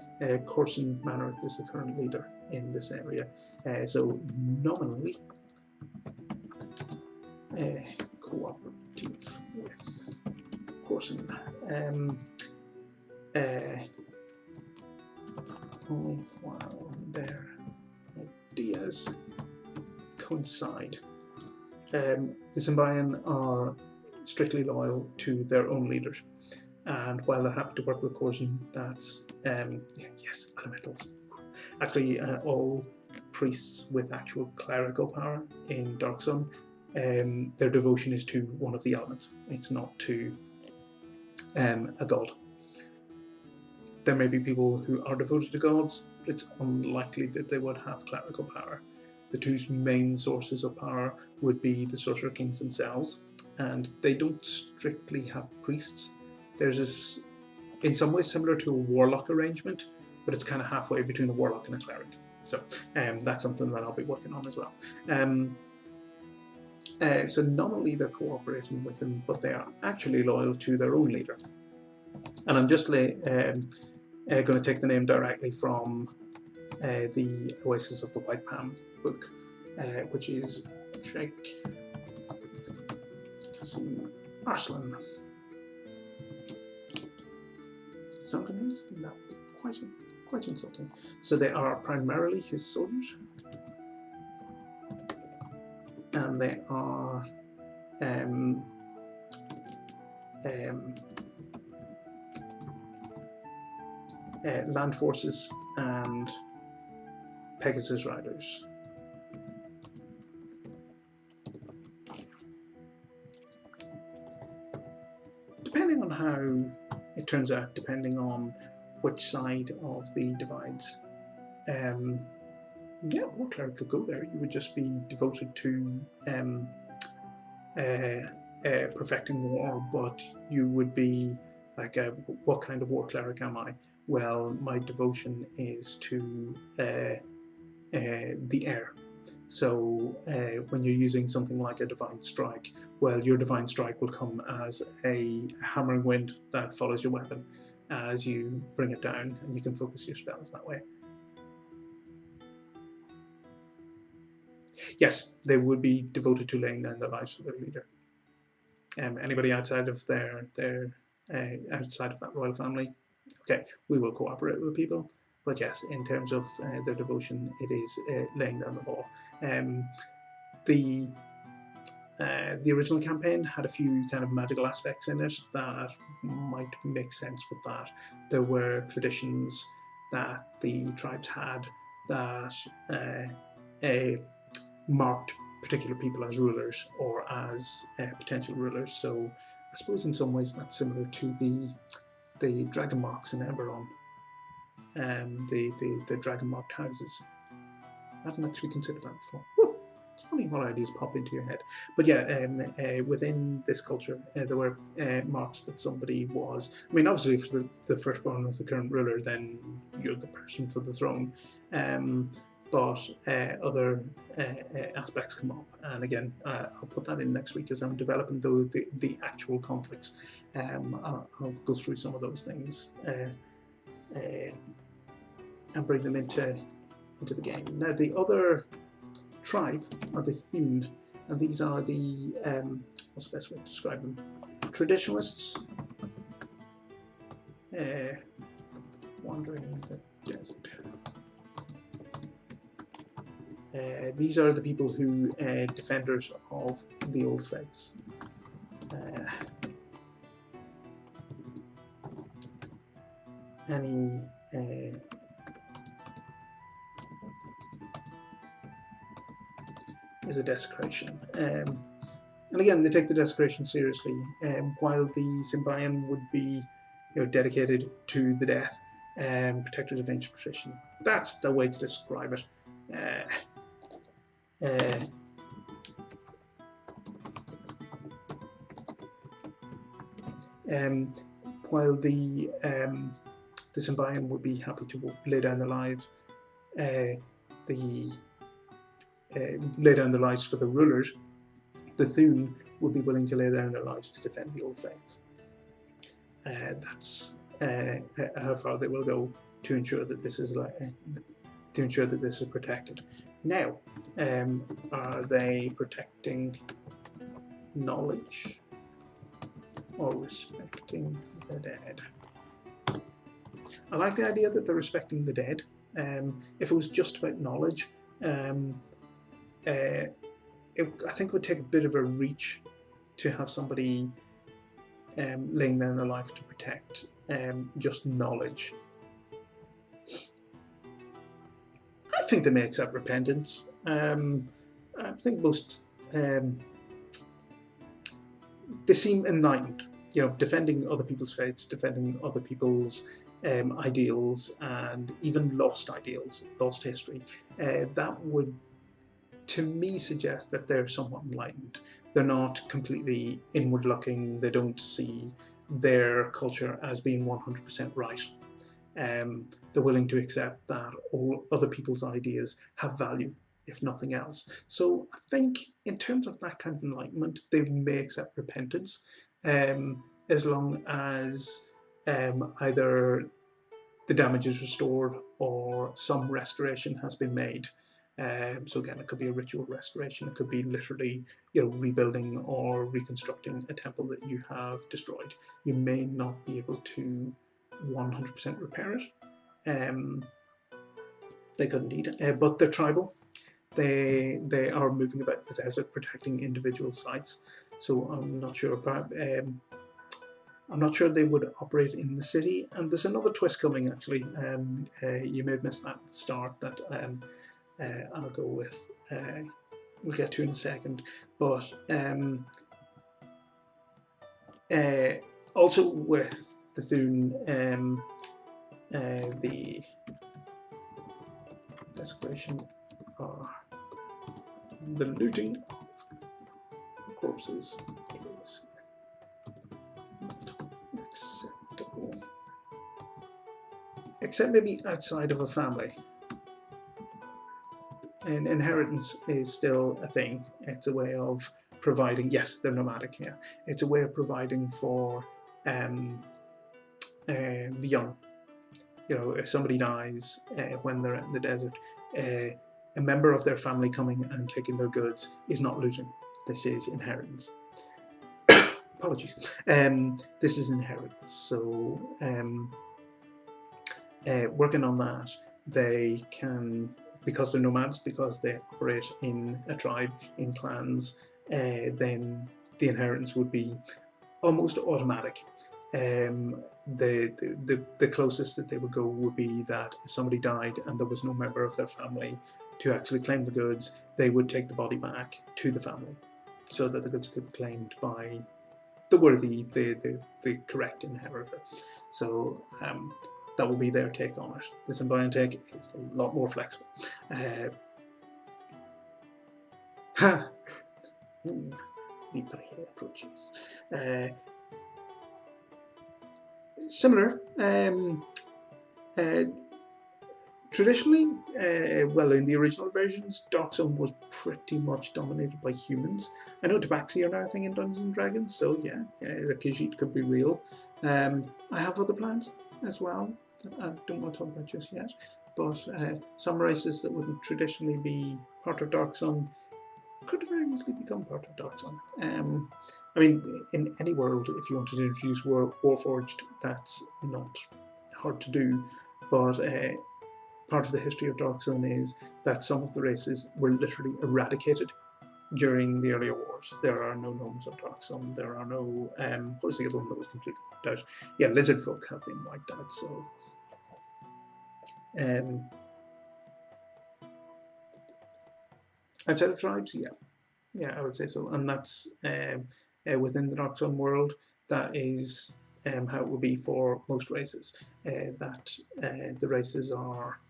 [SPEAKER 1] Corson Manareth is the current leader in this area. So nominally cooperative with Corson. Only while their ideas coincide. The Symbion are strictly loyal to their own leaders, and while they're happy to work with Corson, that's yes, elementals. Actually, all priests with actual clerical power in Dark Sun, their devotion is to one of the elements. It's not to a god. there may be people who are devoted to gods, but it's unlikely that they would have clerical power. The two main sources of power would be the sorcerer kings themselves, and they don't strictly have priests. There's this, in some ways, similar to a warlock arrangement, but it's kind of halfway between a warlock and a cleric. So that's something that I'll be working on as well. So nominally they're cooperating with him, but they are actually loyal to their own leader. And I'm just going to take the name directly from the Oasis of the White Palm book, which is Sheikh Qasim Arslan. Sometimes not quite insulting. So they are primarily his soldiers, and they are land forces and Pegasus riders. Depending on how it turns out, depending on which side of the divides, yeah, war cleric could go there. You would just be devoted to perfecting war, but you would be like, what kind of war cleric am I? Well, my devotion is to the air. So when you're using something like a divine strike, well, your divine strike will come as a hammering wind that follows your weapon as you bring it down, and you can focus your spells that way. Yes, they would be devoted to laying down their lives for their leader. Anybody outside of outside of that royal family, okay, we will cooperate with people. But yes, in terms of their devotion, it is laying down the law. The original campaign had a few kind of magical aspects in it that might make sense with that. There were traditions that the tribes had that marked particular people as rulers or as potential rulers. So I suppose in some ways that's similar to the dragon marks in Eberron. The dragon marked houses. I hadn't actually considered that before. Woo! It's funny what ideas pop into your head. But yeah, within this culture, there were marks that somebody was. I mean, obviously, if the firstborn of the current ruler, then you're the person for the throne. But other aspects come up, and again, I'll put that in next week as I'm developing the actual conflicts. I'll go through some of those things and bring them into the game. Now, the other tribe are the Thune, and these are the what's the best way to describe them? Traditionalists wandering the desert. These are the people who defenders of the old faiths. Any is a desecration, and again, they take the desecration seriously. While the Symbian would be, dedicated to the death, protectors of ancient tradition. That's the way to describe it. While the Symbian would be happy to lay down their lives, lay down their lives for the rulers, the Thune would be willing to lay down their lives to defend the old faiths. That's how far they will go to ensure that this is protected. Now, are they protecting knowledge or respecting the dead? I like the idea that they're respecting the dead. If it was just about knowledge, I think it would take a bit of a reach to have somebody laying down their life to protect just knowledge. I think they may accept repentance. I think most they seem enlightened. Defending other people's faiths, defending other people's ideals and even lost ideals, lost history, that would, to me, suggest that they're somewhat enlightened. They're not completely inward looking, they don't see their culture as being 100% right. They're willing to accept that all other people's ideas have value, if nothing else. So I think in terms of that kind of enlightenment, they may accept repentance, as long as either the damage is restored or some restoration has been made. So again, it could be a ritual restoration. It could be literally, rebuilding or reconstructing a temple that you have destroyed. You may not be able to 100% repair it. They could indeed, but they're tribal. They are moving about the desert, protecting individual sites. So I'm not sure about. I'm not sure they would operate in the city. And there's another twist coming, actually. You may have missed that at the start, that I'll go with. We'll get to in a second. But also with the Thune, the desecration or the looting of corpses is not acceptable, except maybe outside of a family. And inheritance is still a thing. It's a way of providing. Yes, they're nomadic here. It's a way of providing for the young. If somebody dies when they're in the desert, a member of their family coming and taking their goods is not looting. This is inheritance. Apologies. This is inheritance. So working on that, they can, because they're nomads, because they operate in a tribe, in clans, then the inheritance would be almost automatic. The closest that they would go would be that if somebody died and there was no member of their family to actually claim the goods, they would take the body back to the family so that the goods could be claimed by the worthy, the correct inheritor. So that will be their take on it. The Symbiote take is a lot more flexible. Approaches. Similar. Traditionally, well, in the original versions, Dark Zone was pretty much dominated by humans. I know Tabaxi are now a thing in Dungeons and Dragons, so yeah, the Khajiit could be real. I have other plans as well that I don't want to talk about just yet, but some races that wouldn't traditionally be part of Dark Zone could very easily become part of Dark Zone. I mean, in any world, if you wanted to introduce Warforged, that's not hard to do, but part of the history of Dark Zone is that some of the races were literally eradicated during the earlier wars. There are no gnomes of Dark Zone. There are no. What was the other one that was completely wiped out? Yeah, lizard folk have been wiped out. So. Outside of tribes, yeah, I would say so, and that's within the Dark Zone world. That is how it will be for most races. That the races are,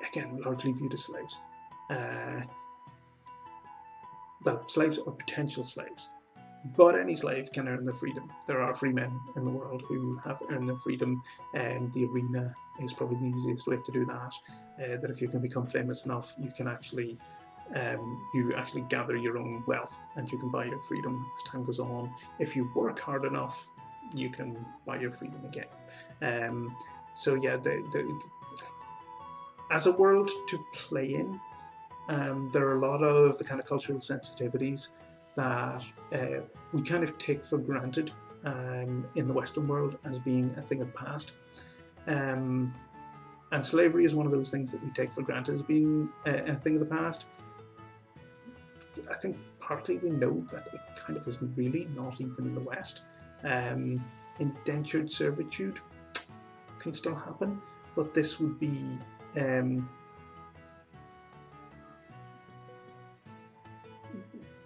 [SPEAKER 1] again, largely viewed as slaves. Well, slaves or potential slaves. But any slave can earn their freedom. There are free men in the world who have earned their freedom, and the arena is probably the easiest way to do that. That if you can become famous enough, you can actually gather your own wealth, and you can buy your freedom as time goes on. If you work hard enough, you can buy your freedom again. So yeah, as a world to play in, there are a lot of the kind of cultural sensitivities that we kind of take for granted in the Western world as being a thing of the past. And slavery is one of those things that we take for granted as being a thing of the past. I think partly we know that it kind of isn't really, not even in the West. Indentured servitude can still happen, but this would be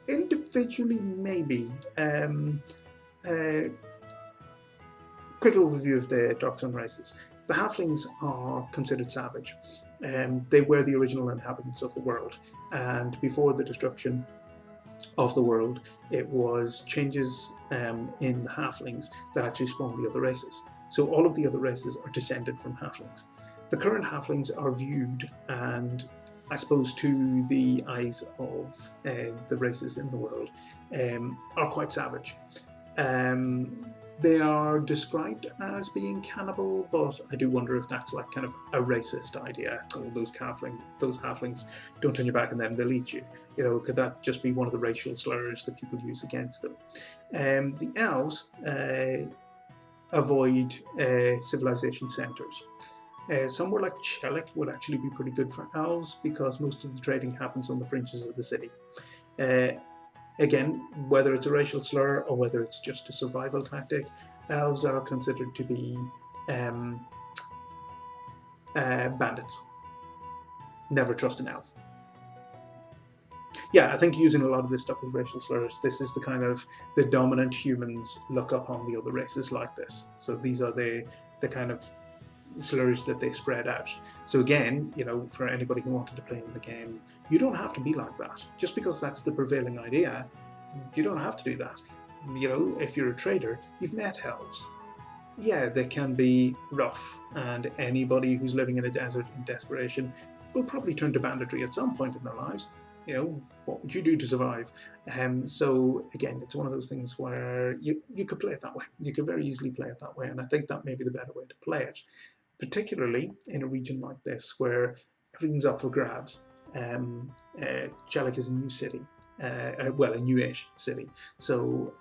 [SPEAKER 1] individually maybe. quick overview of the Dark Sun races. The halflings are considered savage. They were the original inhabitants of the world, and before the destruction of the world, it was changes in the halflings that actually spawned the other races. So all of the other races are descended from halflings. The current halflings are viewed, and I suppose to the eyes of the races in the world, are quite savage. They are described as being cannibal, but I do wonder if that's like kind of a racist idea. Oh, those halflings, don't turn your back on them, they'll eat you. You know, could that just be one of the racial slurs that people use against them? The elves avoid civilization centres. Somewhere like Chelik would actually be pretty good for elves because most of the trading happens on the fringes of the city. Again, whether it's a racial slur or whether it's just a survival tactic, elves are considered to be bandits. Never trust an elf. Yeah, I think using a lot of this stuff as racial slurs, this is the kind of the dominant humans look up on the other races like this. So these are the kind of slurs that they spread out. So again, you know, for anybody who wanted to play in the game, you don't have to be like that. Just because that's the prevailing idea, you don't have to do that. You know, if you're a trader, you've met elves. Yeah, they can be rough, and anybody who's living in a desert in desperation will probably turn to banditry at some point in their lives. You know, what would you do to survive? So again, it's one of those things where you could play it that way. You could very easily play it that way, and I think that may be the better way to play it. Particularly in a region like this where everything's up for grabs. Chelik is a new city, well, a newish city, so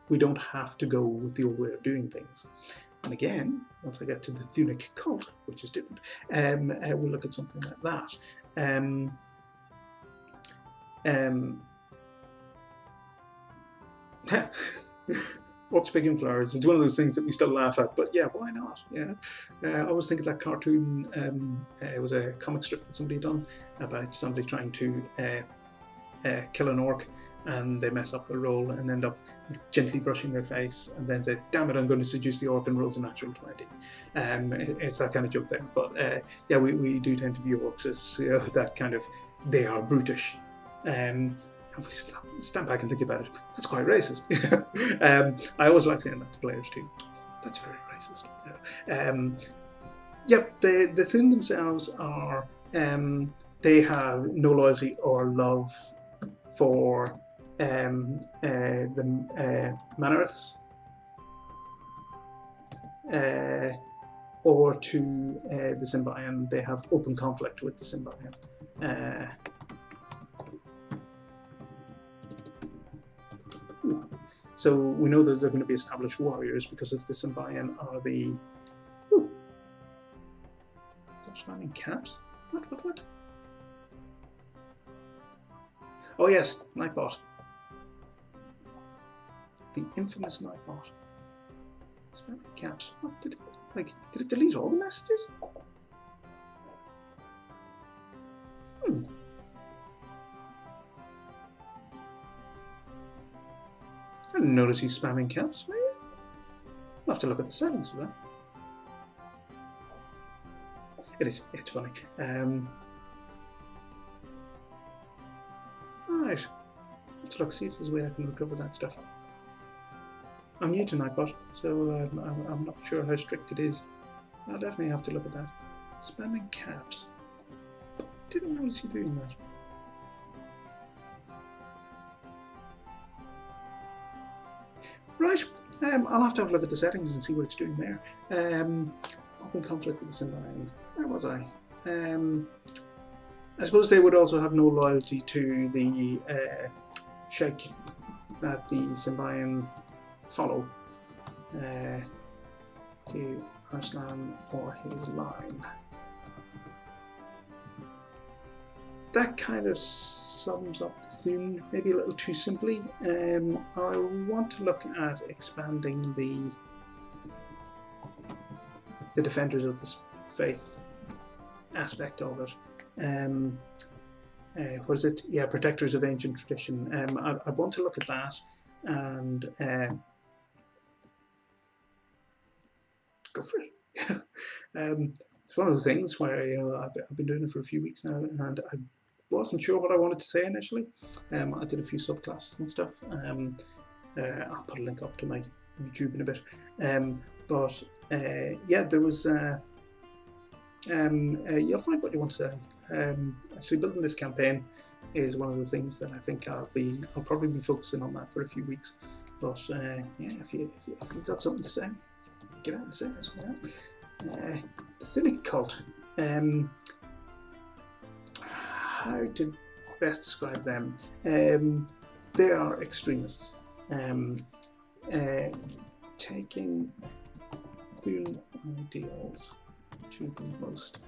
[SPEAKER 1] we don't have to go with the old way of doing things. And again, once I get to the Thunic cult, which is different, we'll look at something like that. Orcs picking flowers. It's one of those things that we still laugh at, but yeah, why not? Yeah, I always think of that cartoon. It was a comic strip that somebody had done about somebody trying to kill an orc, and they mess up their roll and end up gently brushing their face, and then say, "Damn it, I'm going to seduce the orc," and rolls a natural 20. It's that kind of joke there. But yeah, we do tend to view orcs as that kind of, they are brutish. If we stand back and think about it, that's quite racist. I always like saying that to players too. That's very racist. Yep, the Thun themselves are, they have no loyalty or love for the Manariths or to the Symbian. They have open conflict with the Symbian. So we know that they're going to be established warriors because of the Symbian are the... Ooh! Stop spamming caps? What? Oh yes, Nightbot. The infamous Nightbot. Spamming caps. What did it, like, did it delete all the messages? I didn't notice he's spamming caps. I'll have to look at the settings for that. It's funny. Right. I'll have to look, see if there's a way I can recover that stuff. I'm new to Nightbot, so I'm not sure how strict it is. I'll definitely have to look at that. Spamming caps. Didn't notice you doing that. Right, I'll have to look at the settings and see what it's doing there. Open conflict with the Symbian. Where was I? I suppose they would also have no loyalty to the Sheikh that the Symbian follow, to Arslan or his line. That kind of sums up the Thun maybe a little too simply. I want to look at expanding the Defenders of the Faith aspect of it. What is it? Yeah, Protectors of Ancient Tradition. I want to look at that and go for it. It's one of those things where I've been doing it for a few weeks now, and I wasn't sure what I wanted to say initially. I did a few subclasses and stuff. I'll put a link up to my YouTube in a bit. But yeah, there was. You'll find what you want to say. Actually, building this campaign is one of the things that I think I'll probably be focusing on that for a few weeks. But yeah, if you've got something to say, get out and say it. Yeah? The Tunic cult. How to best describe them? They are extremists, taking Thune ideals to the most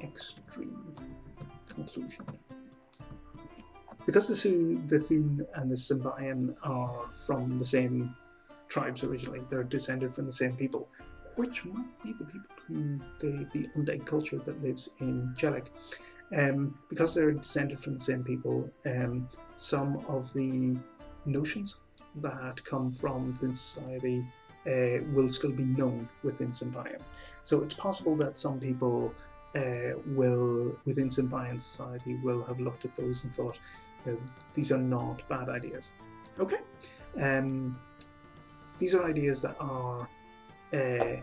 [SPEAKER 1] extreme conclusion. Because the Thune and the Symbian are from the same tribes originally, they're descended from the same people, which might be the people who the undead culture that lives in Jellic. Because they're descended from the same people, some of the notions that come from the society will still be known within Symbian. So it's possible that some people within Symbian society, will have looked at those and thought, these are not bad ideas. Okay. These are ideas that are, how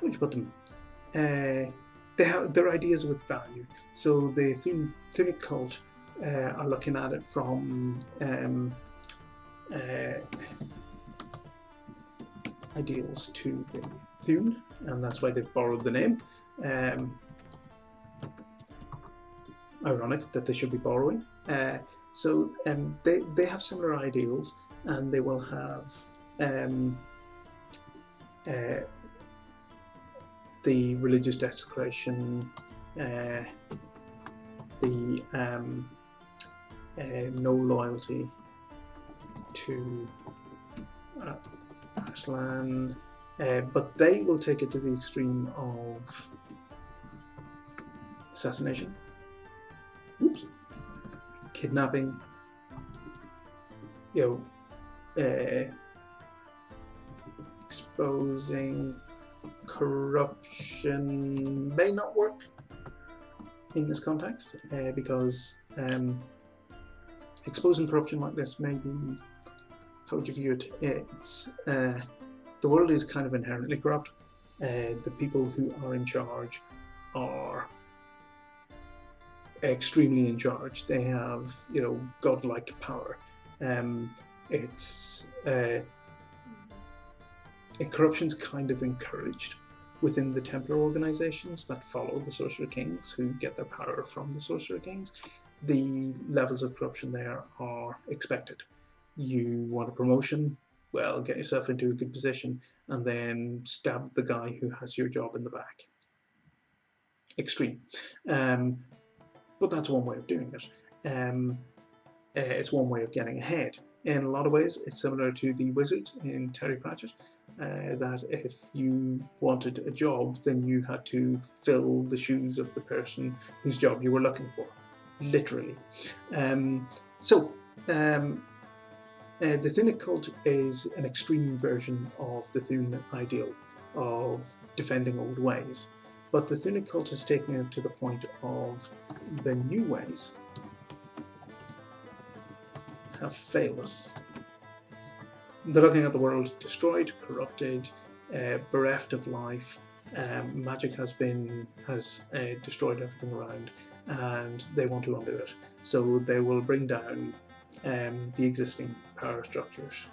[SPEAKER 1] would you put them? They're ideas with value. So the Thunic cult are looking at it from ideals to the Thune, and that's why they've borrowed the name. Ironic that they should be borrowing. So they have similar ideals, and they will have the religious desecration, the no loyalty to Arslan, but they will take it to the extreme of assassination, kidnapping, exposing corruption. May not work in this context because exposing corruption like this may be, how would you view it? It's the world is kind of inherently corrupt. The people who are in charge are extremely in charge. They have, godlike power. Corruption's kind of encouraged within the Templar organizations that follow the Sorcerer Kings, who get their power from the Sorcerer Kings. The levels of corruption there are expected. You want a promotion? Well, get yourself into a good position and then stab the guy who has your job in the back. Extreme. But that's one way of doing it. It's one way of getting ahead. In a lot of ways, it's similar to the wizard in Terry Pratchett, that if you wanted a job, then you had to fill the shoes of the person whose job you were looking for, literally. The Thunic cult is an extreme version of the Thune ideal of defending old ways, but the Thunic cult is taking it to the point of the new ways have failed us. They're looking at the world destroyed, corrupted, bereft of life. Magic has destroyed everything around, and they want to undo it. So they will bring down the existing power structures.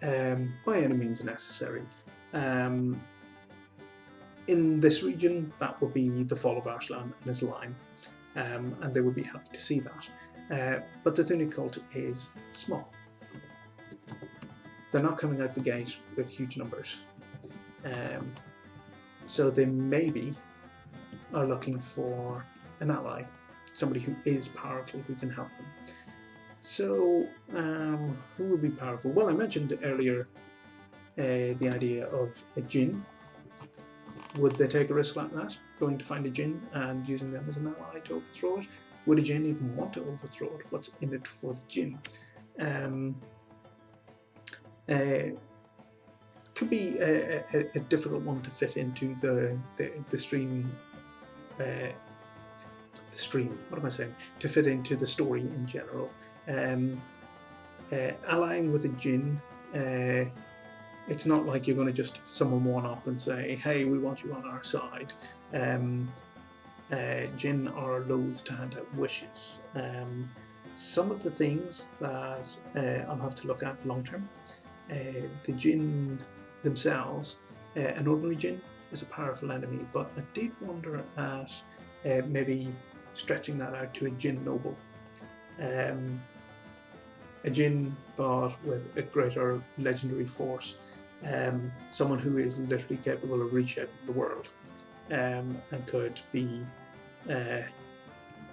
[SPEAKER 1] By any means necessary. In this region, that would be the fall of Arslan and his line, and they would be happy to see that. But the Thunic cult is small. They're not coming out the gate with huge numbers. So they maybe are looking for an ally, somebody who is powerful, who can help them. So who would be powerful? Well, I mentioned earlier the idea of a djinn. Would they take a risk like that, going to find a djinn and using them as an ally to overthrow it? would a Jinn even want to overthrow it? What's in it for the Jinn? Could be a difficult one to fit into the stream. What am I saying? To fit into the story in general. Allying with a Jinn, it's not like you're going to just summon one up and say, "Hey, we want you on our side." Jinn are loath to hand out wishes. Some of the things that I'll have to look at long term. The Jinn themselves, an ordinary Jinn is a powerful enemy, but I did wonder at maybe stretching that out to a Jinn noble. A Jinn but with a greater legendary force, someone who is literally capable of reshaping the world, and could be, well,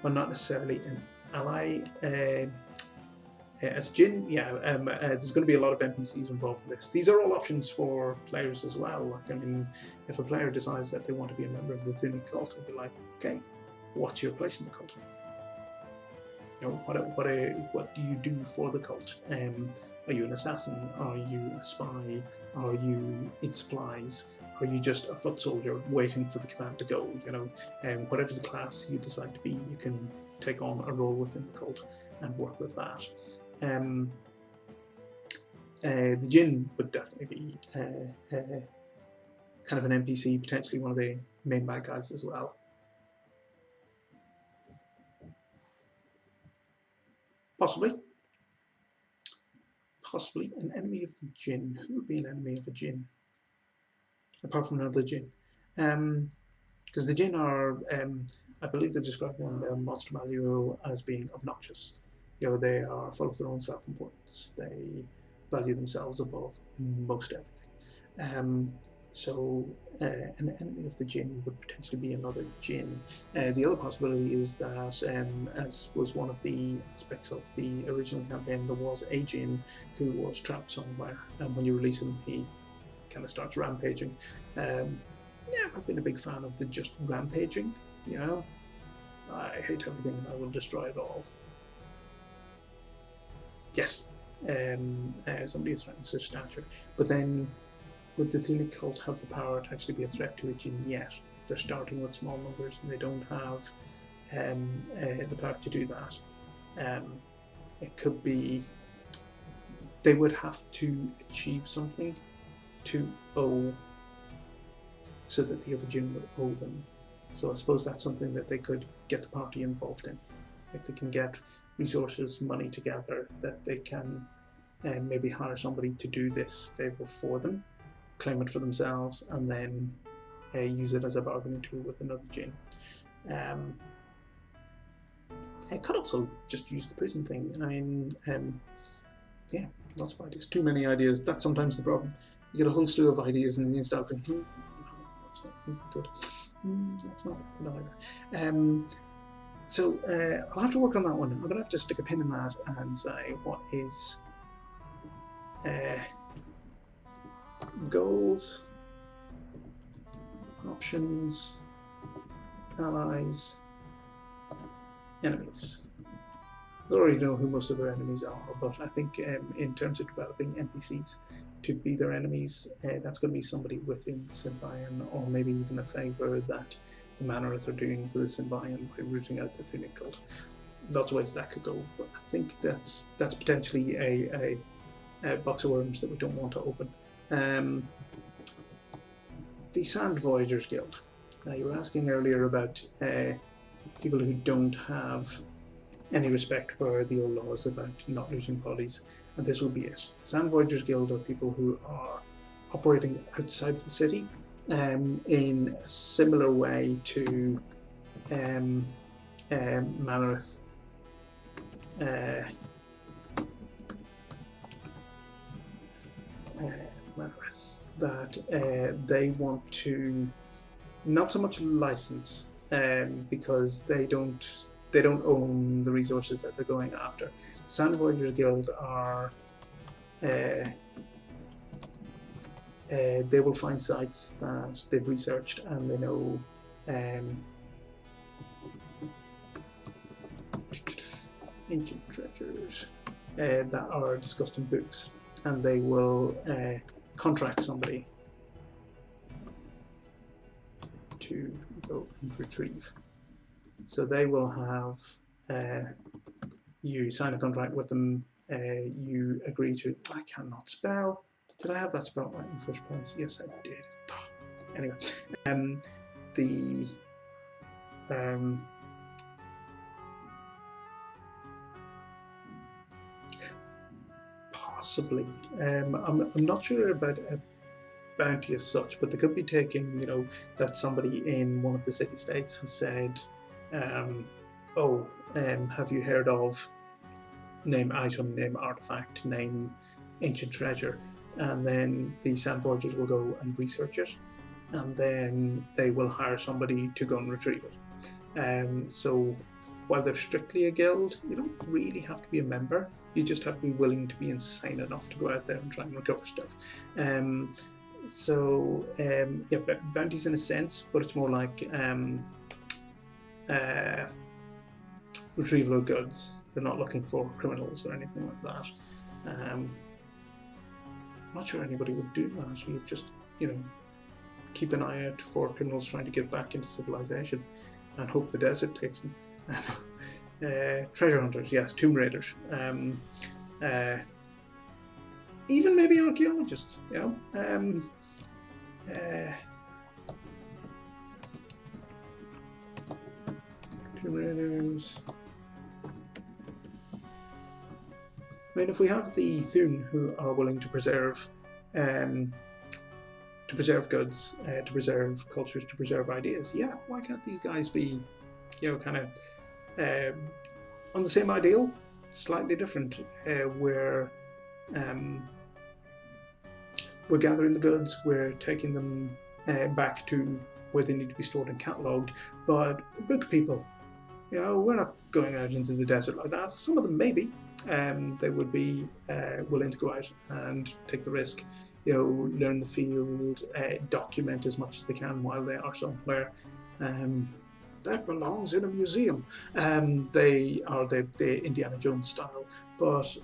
[SPEAKER 1] not necessarily an ally. As Jinn, there's going to be a lot of NPCs involved in this. These are all options for players as well. Like, I mean, if a player decides that they want to be a member of the Thunic cult, it'll be like, okay, what's your place in the cult? You know, what do you do for the cult? Are you an assassin? Are you a spy? Are you in supplies? Are you just a foot soldier waiting for the command to go? You know, whatever the class you decide to be, you can take on a role within the cult and work with that. The Jinn would definitely be kind of an NPC, potentially one of the main bad guys as well. Possibly an enemy of the Jinn. Who would be an enemy of a Jinn? Apart from another Jinn. Because the Jinn are, I believe they describe in their monster manual as being obnoxious. You know, they are full of their own self-importance. They value themselves above most everything. So an enemy of the Jinn would potentially be another Jinn. The other possibility is that, as was one of the aspects of the original campaign, there was a Jinn who was trapped somewhere, and when you release him, he kind of starts rampaging. Never been a big fan of the just rampaging, you know. I hate everything and I will destroy it all. Yes, somebody is threatening such stature, but then would the Thunic cult have the power to actually be a threat to a Jinn yet? If they're starting with small numbers and they don't have the power to do that, it could be they would have to achieve something to owe, so that the other Jinn would owe them. So I suppose that's something that they could get the party involved in. If they can get resources, money together, that they can maybe hire somebody to do this favour for them, claim it for themselves, and then use it as a bargaining tool with another Jinn. I could also just use the prison thing. I mean, yeah, lots of ideas. Too many ideas. That's sometimes the problem. You get a whole slew of ideas and then you start going, that's not really good. That's not that good either. So I'll have to work on that one. I'm going to have to stick a pin in that and say what is goals, options, allies, enemies. I already know who most of their enemies are, but I think in terms of developing NPCs to be their enemies, that's going to be somebody within the Symbion, or maybe even a favour that the Manareth are doing for the Symbion by rooting out the Thunic cult. Lots of ways that could go, but I think that's potentially a box of worms that we don't want to open. The Sand Voyagers Guild. Now, you were asking earlier about people who don't have any respect for the old laws about not looting bodies, and this would be it. The Sand Voyagers Guild are people who are operating outside of the city in a similar way to Manareth. Manareth, that they want to not so much license, because they don't own the resources that they're going after. The Sand Voyagers Guild are they will find sites that they've researched and they know ancient treasures that are discussed in books, and they will contract somebody to go and retrieve. So they will have you sign a contract with them. You agree to. I cannot spell. Did I have that spell right in the first place? Yes, I did. Anyway, the possibly. I'm not sure about a bounty as such, but they could be taking, you know, that somebody in one of the city states has said, "Oh, have you heard of name item, name artifact, name ancient treasure?" And then the Sand Forgers will go and research it, and then they will hire somebody to go and retrieve it. So while they're strictly a guild, you don't really have to be a member. You just have to be willing to be insane enough to go out there and try and recover stuff. Yeah, bounties in a sense, but it's more like retrieval of goods. They're not looking for criminals or anything like that. I'm not sure anybody would do that. You just, you know, keep an eye out for criminals trying to get back into civilization and hope the desert takes them. Treasure hunters, yes, tomb raiders. Even maybe archaeologists, you know. Tomb raiders. I mean, if we have the Thun who are willing to preserve goods, to preserve cultures, to preserve ideas, yeah, why can't these guys be, you know, kind of on the same ideal, slightly different, where we're gathering the goods, we're taking them back to where they need to be stored and catalogued, but we're book people. You know, we're not going out into the desert like that. Some of them maybe. They would be willing to go out and take the risk, you know, learn the field, document as much as they can while they are somewhere. That belongs in a museum. They are the Indiana Jones style, but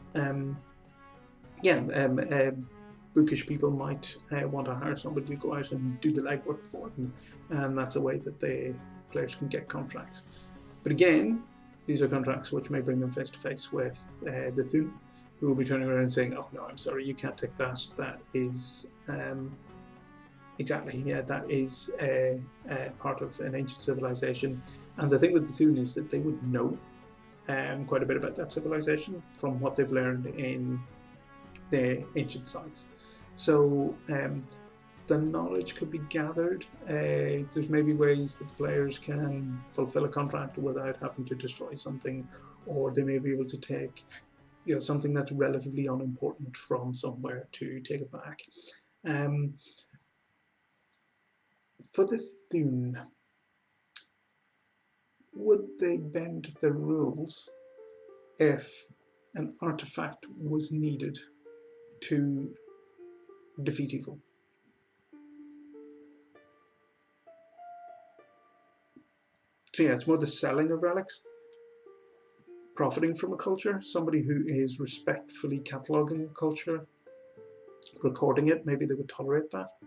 [SPEAKER 1] bookish people might want to hire somebody to go out and do the legwork for them, and that's a way that the players can get contracts. But again, these are contracts which may bring them face to face with the Thun, who will be turning around and saying, "Oh no, I'm sorry, you can't take that. That is exactly, yeah, that is part of an ancient civilization." And the thing with the Thun is that they would know quite a bit about that civilization from what they've learned in the ancient sites. So the knowledge could be gathered. There's maybe ways that the players can fulfill a contract without having to destroy something, or they may be able to take, you know, something that's relatively unimportant from somewhere to take it back. For the Thun, would they bend the rules if an artifact was needed to defeat evil? So yeah, it's more the selling of relics, profiting from a culture, somebody who is respectfully cataloguing a culture, recording it, maybe they would tolerate that.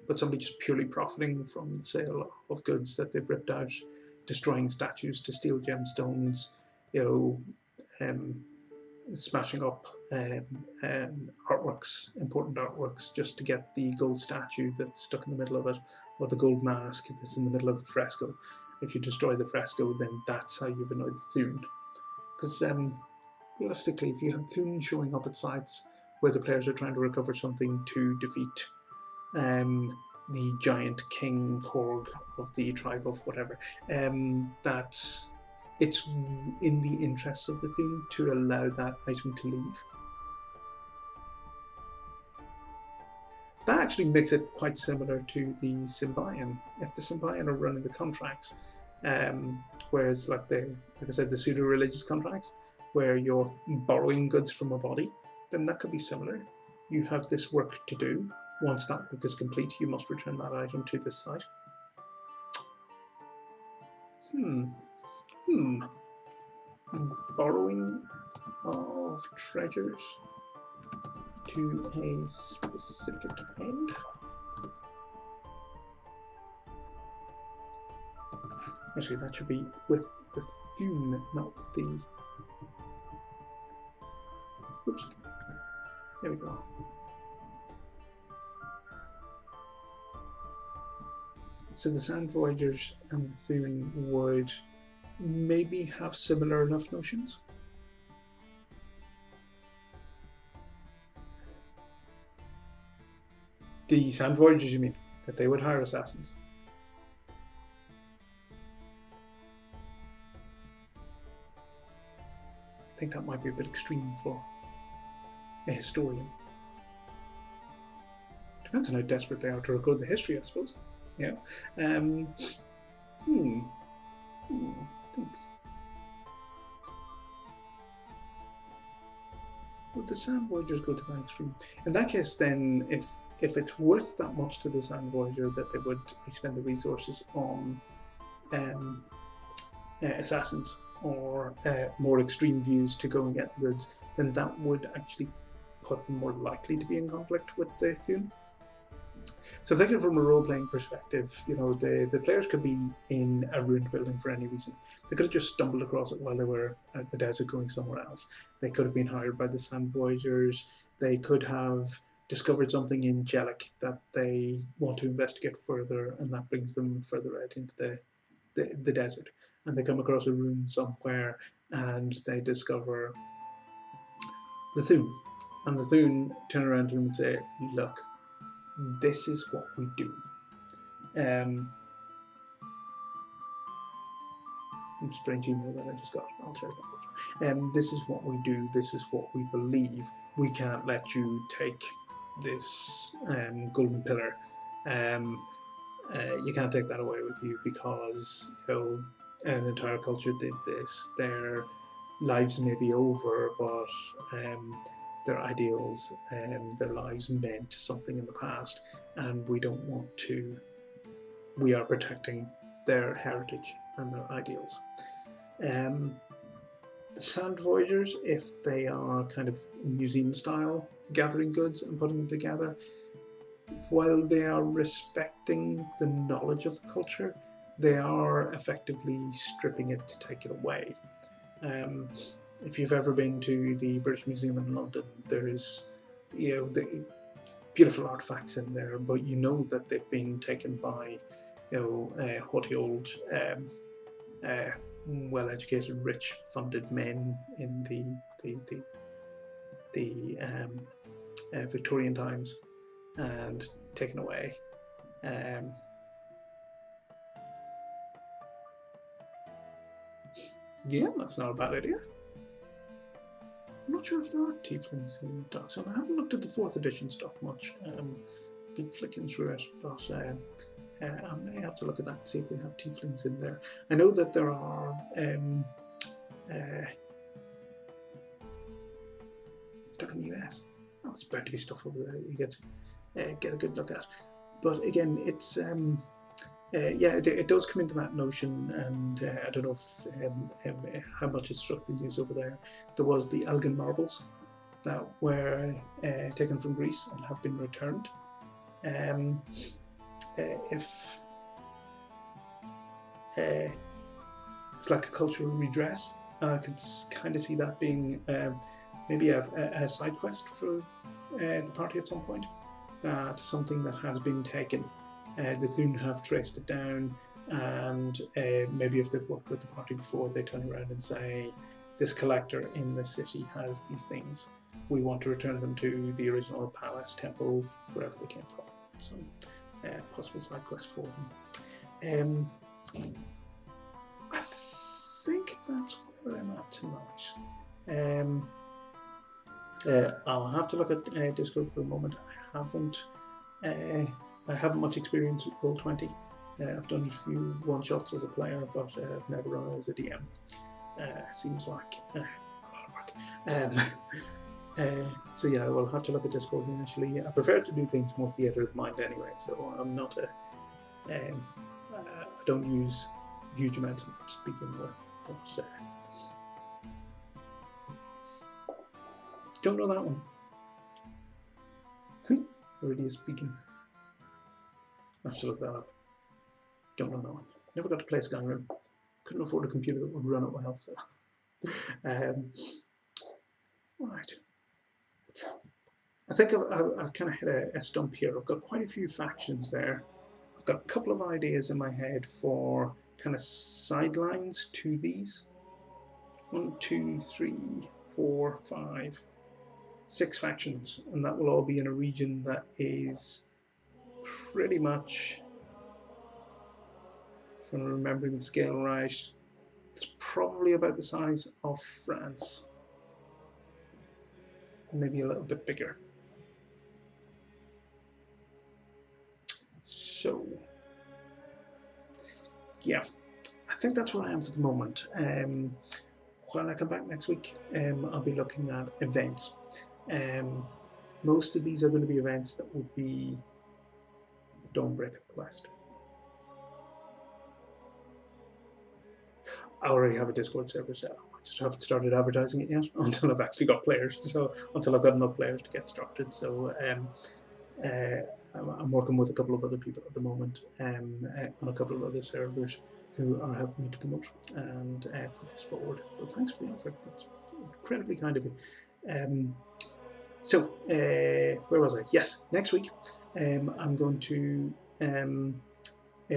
[SPEAKER 1] But somebody just purely profiting from the sale of goods that they've ripped out, destroying statues to steal gemstones, you know, smashing up artworks, important artworks, just to get the gold statue that's stuck in the middle of it, or the gold mask that's in the middle of the fresco. If you destroy the fresco, then that's how you've annoyed the Thun. Because realistically, if you have Thun showing up at sites where the players are trying to recover something to defeat the giant king Korg of the tribe of whatever, that it's in the interests of the Thun to allow that item to leave. That actually makes it quite similar to the Symbian. If the Symbian are running the contracts, whereas like I said, the pseudo-religious contracts, where you're borrowing goods from a body, then that could be similar. You have this work to do. Once that work is complete, you must return that item to this site. borrowing of treasures to a specific end. Actually, that should be with the Thune, not with the... Oops. There we go. So the Sand Voyagers and the Thune would maybe have similar enough notions. The Sand Voyagers, you mean? That they would hire assassins? I think that might be a bit extreme for a historian. Depends on how desperate they are to record the history, I suppose. Yeah. Thanks. Would the Sand Voyagers go to that extreme? In that case, then, if it's worth that much to the Sand Voyager that they would expend the resources on assassins or more extreme views to go and get the goods, then that would actually put them more likely to be in conflict with the Thune. So thinking from a role-playing perspective, you know, the players could be in a ruined building for any reason. They could have just stumbled across it while they were at the desert going somewhere else. They could have been hired by the Sand Voyagers. They could have discovered something in Jellic that they want to investigate further, and that brings them further out into the desert. And they come across a ruin somewhere, and they discover the Thune. And the Thune turn around to them and say, look, this is what we do. Strange email that I just got. I'll check that out. This is what we do. This is what we believe. We can't let you take this golden pillar. You can't take that away with you because, you know, an entire culture did this. Their lives may be over, but their ideals and their lives meant something in the past, and we don't want to. We are protecting their heritage and their ideals. The Sand Voyagers, if they are kind of museum style, gathering goods and putting them together, while they are respecting the knowledge of the culture, they are effectively stripping it to take it away. If you've ever been to the British Museum in London, there's, you know, the beautiful artifacts in there, but you know that they've been taken by, you know, haughty old, well-educated, rich-funded men in the Victorian times, and taken away. Yeah, that's not a bad idea. I'm not sure if there are tieflings in Dark Sun. I haven't looked at the 4th edition stuff much. Been flicking through it, but I may have to look at that and see if we have tieflings in there. I know that there are stuck in the US. Oh, there's bound to be stuff over there that you get a good look at. But again, it's yeah, it does come into that notion, and I don't know if, how much it's struck the news over there. There was the Elgin marbles that were taken from Greece and have been returned. If it's like a cultural redress, I could kind of see that being maybe a side quest for the party at some point. That something that has been taken. The Thune have traced it down, and maybe if they've worked with the party before, they turn around and say, this collector in the city has these things. We want to return them to the original palace, temple, wherever they came from. So, possible side quest for them. I think that's where I'm at tonight. I'll have to look at Discord for a moment. I haven't much experience with Roll20. I've done a few one-shots as a player, but I've never run as a DM. Seems like a lot of work. So yeah, we'll have to look at Discord initially. I prefer to do things more theatre of mind anyway, so I'm not I don't use huge amounts of speaking with, but Don't know that one. Already speaking. I have to look that up. Don't know that one. Never got to play Skyrim. Couldn't afford a computer that would run it well. So, right. I think I've kind of hit a stump here. I've got quite a few factions there. I've got a couple of ideas in my head for kind of sidelines to these. 1, 2, 3, 4, 5, 6 factions, and that will all be in a region that is pretty much, if I'm remembering the scale right, it's probably about the size of France, maybe a little bit bigger. So, yeah, I think that's where I am for the moment. When I come back next week, I'll be looking at events. Most of these are going to be events that would be the Dawnbreaker quest. I already have a Discord server set up. I just haven't started advertising it yet until I've actually got players. So until I've got enough players to get started. So I'm working with a couple of other people at the moment on a couple of other servers who are helping me to promote and put this forward. But thanks for the offer. That's incredibly kind of you. So where was I? Yes, next week I'm going to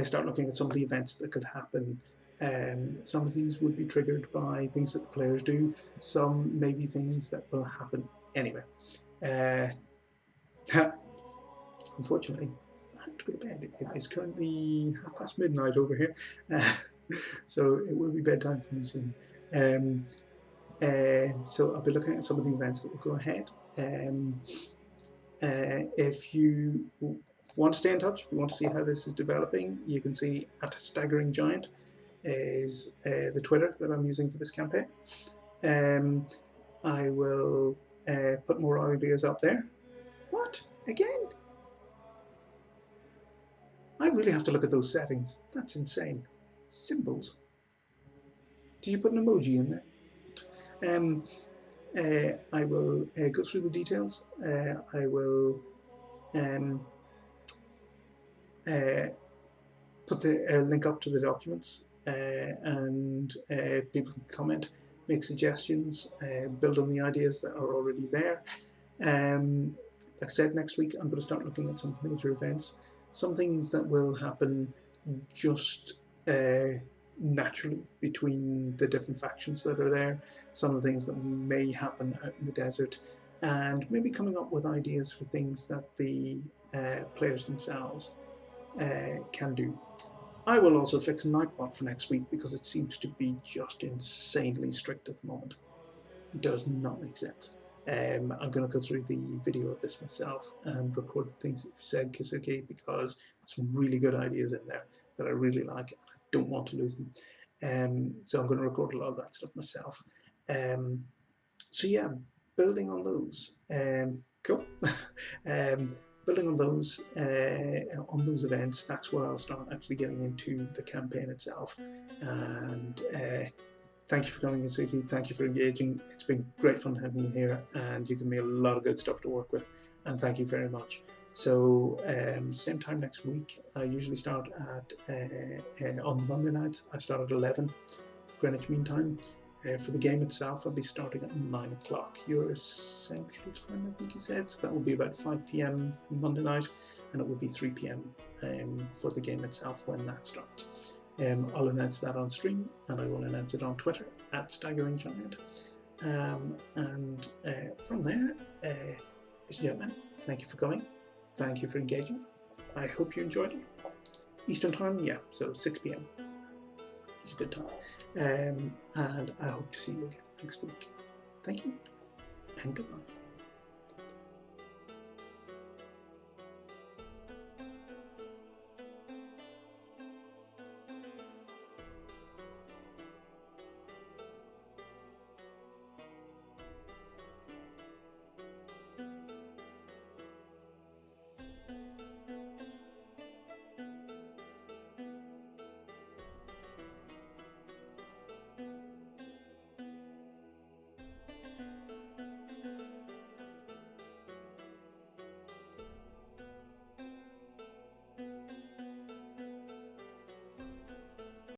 [SPEAKER 1] start looking at some of the events that could happen. Some of these would be triggered by things that the players do. Some may be things that will happen anyway. Unfortunately, I have to go to bed. It is currently midnight over here, so it will be bedtime for me soon. So I'll be looking at some of the events that will go ahead. If you want to stay in touch, if you want to see how this is developing, you can see at Staggering Giant is the Twitter that I'm using for this campaign. I will put more ideas up there. What? Again? I really have to look at those settings. That's insane. Symbols. Did you put an emoji in there? I will go through the details. I will put the link up to the documents, and people can comment, make suggestions, build on the ideas that are already there. Like I said, next week I'm going to start looking at some major events, some things that will happen just naturally between the different factions that are there, some of the things that may happen out in the desert, and maybe coming up with ideas for things that the players themselves can do. I will also fix Nightbot for next week because it seems to be just insanely strict at the moment. It does not make sense. I'm going to go through the video of this myself and record the things that you said, Kisuke, because there's some really good ideas in there that I really like. And I don't want to lose them. So I'm going to record a lot of that stuff myself. So yeah, building on those. Cool. Building on those events, that's where I'll start actually getting into the campaign itself. And thank you for coming, Suki. Thank you for engaging. It's been great fun having you here, and you give me a lot of good stuff to work with. And thank you very much. So same time next week. I usually start at on Monday nights. I start at 11 Greenwich Mean Time. For the game itself, I'll be starting at 9 o'clock your Central Time, I think you said. So that will be about 5 p.m. Monday night, and it will be 3 p.m. For the game itself when that starts. I'll announce that on stream, and I will announce it on Twitter at Staggering Giant. And from there, ladies and gentlemen, thank you for coming. Thank you for engaging. I hope you enjoyed it. Eastern Time, yeah, so 6 p.m. It's a good time. And I hope to see you again next week. Thank you, and goodbye.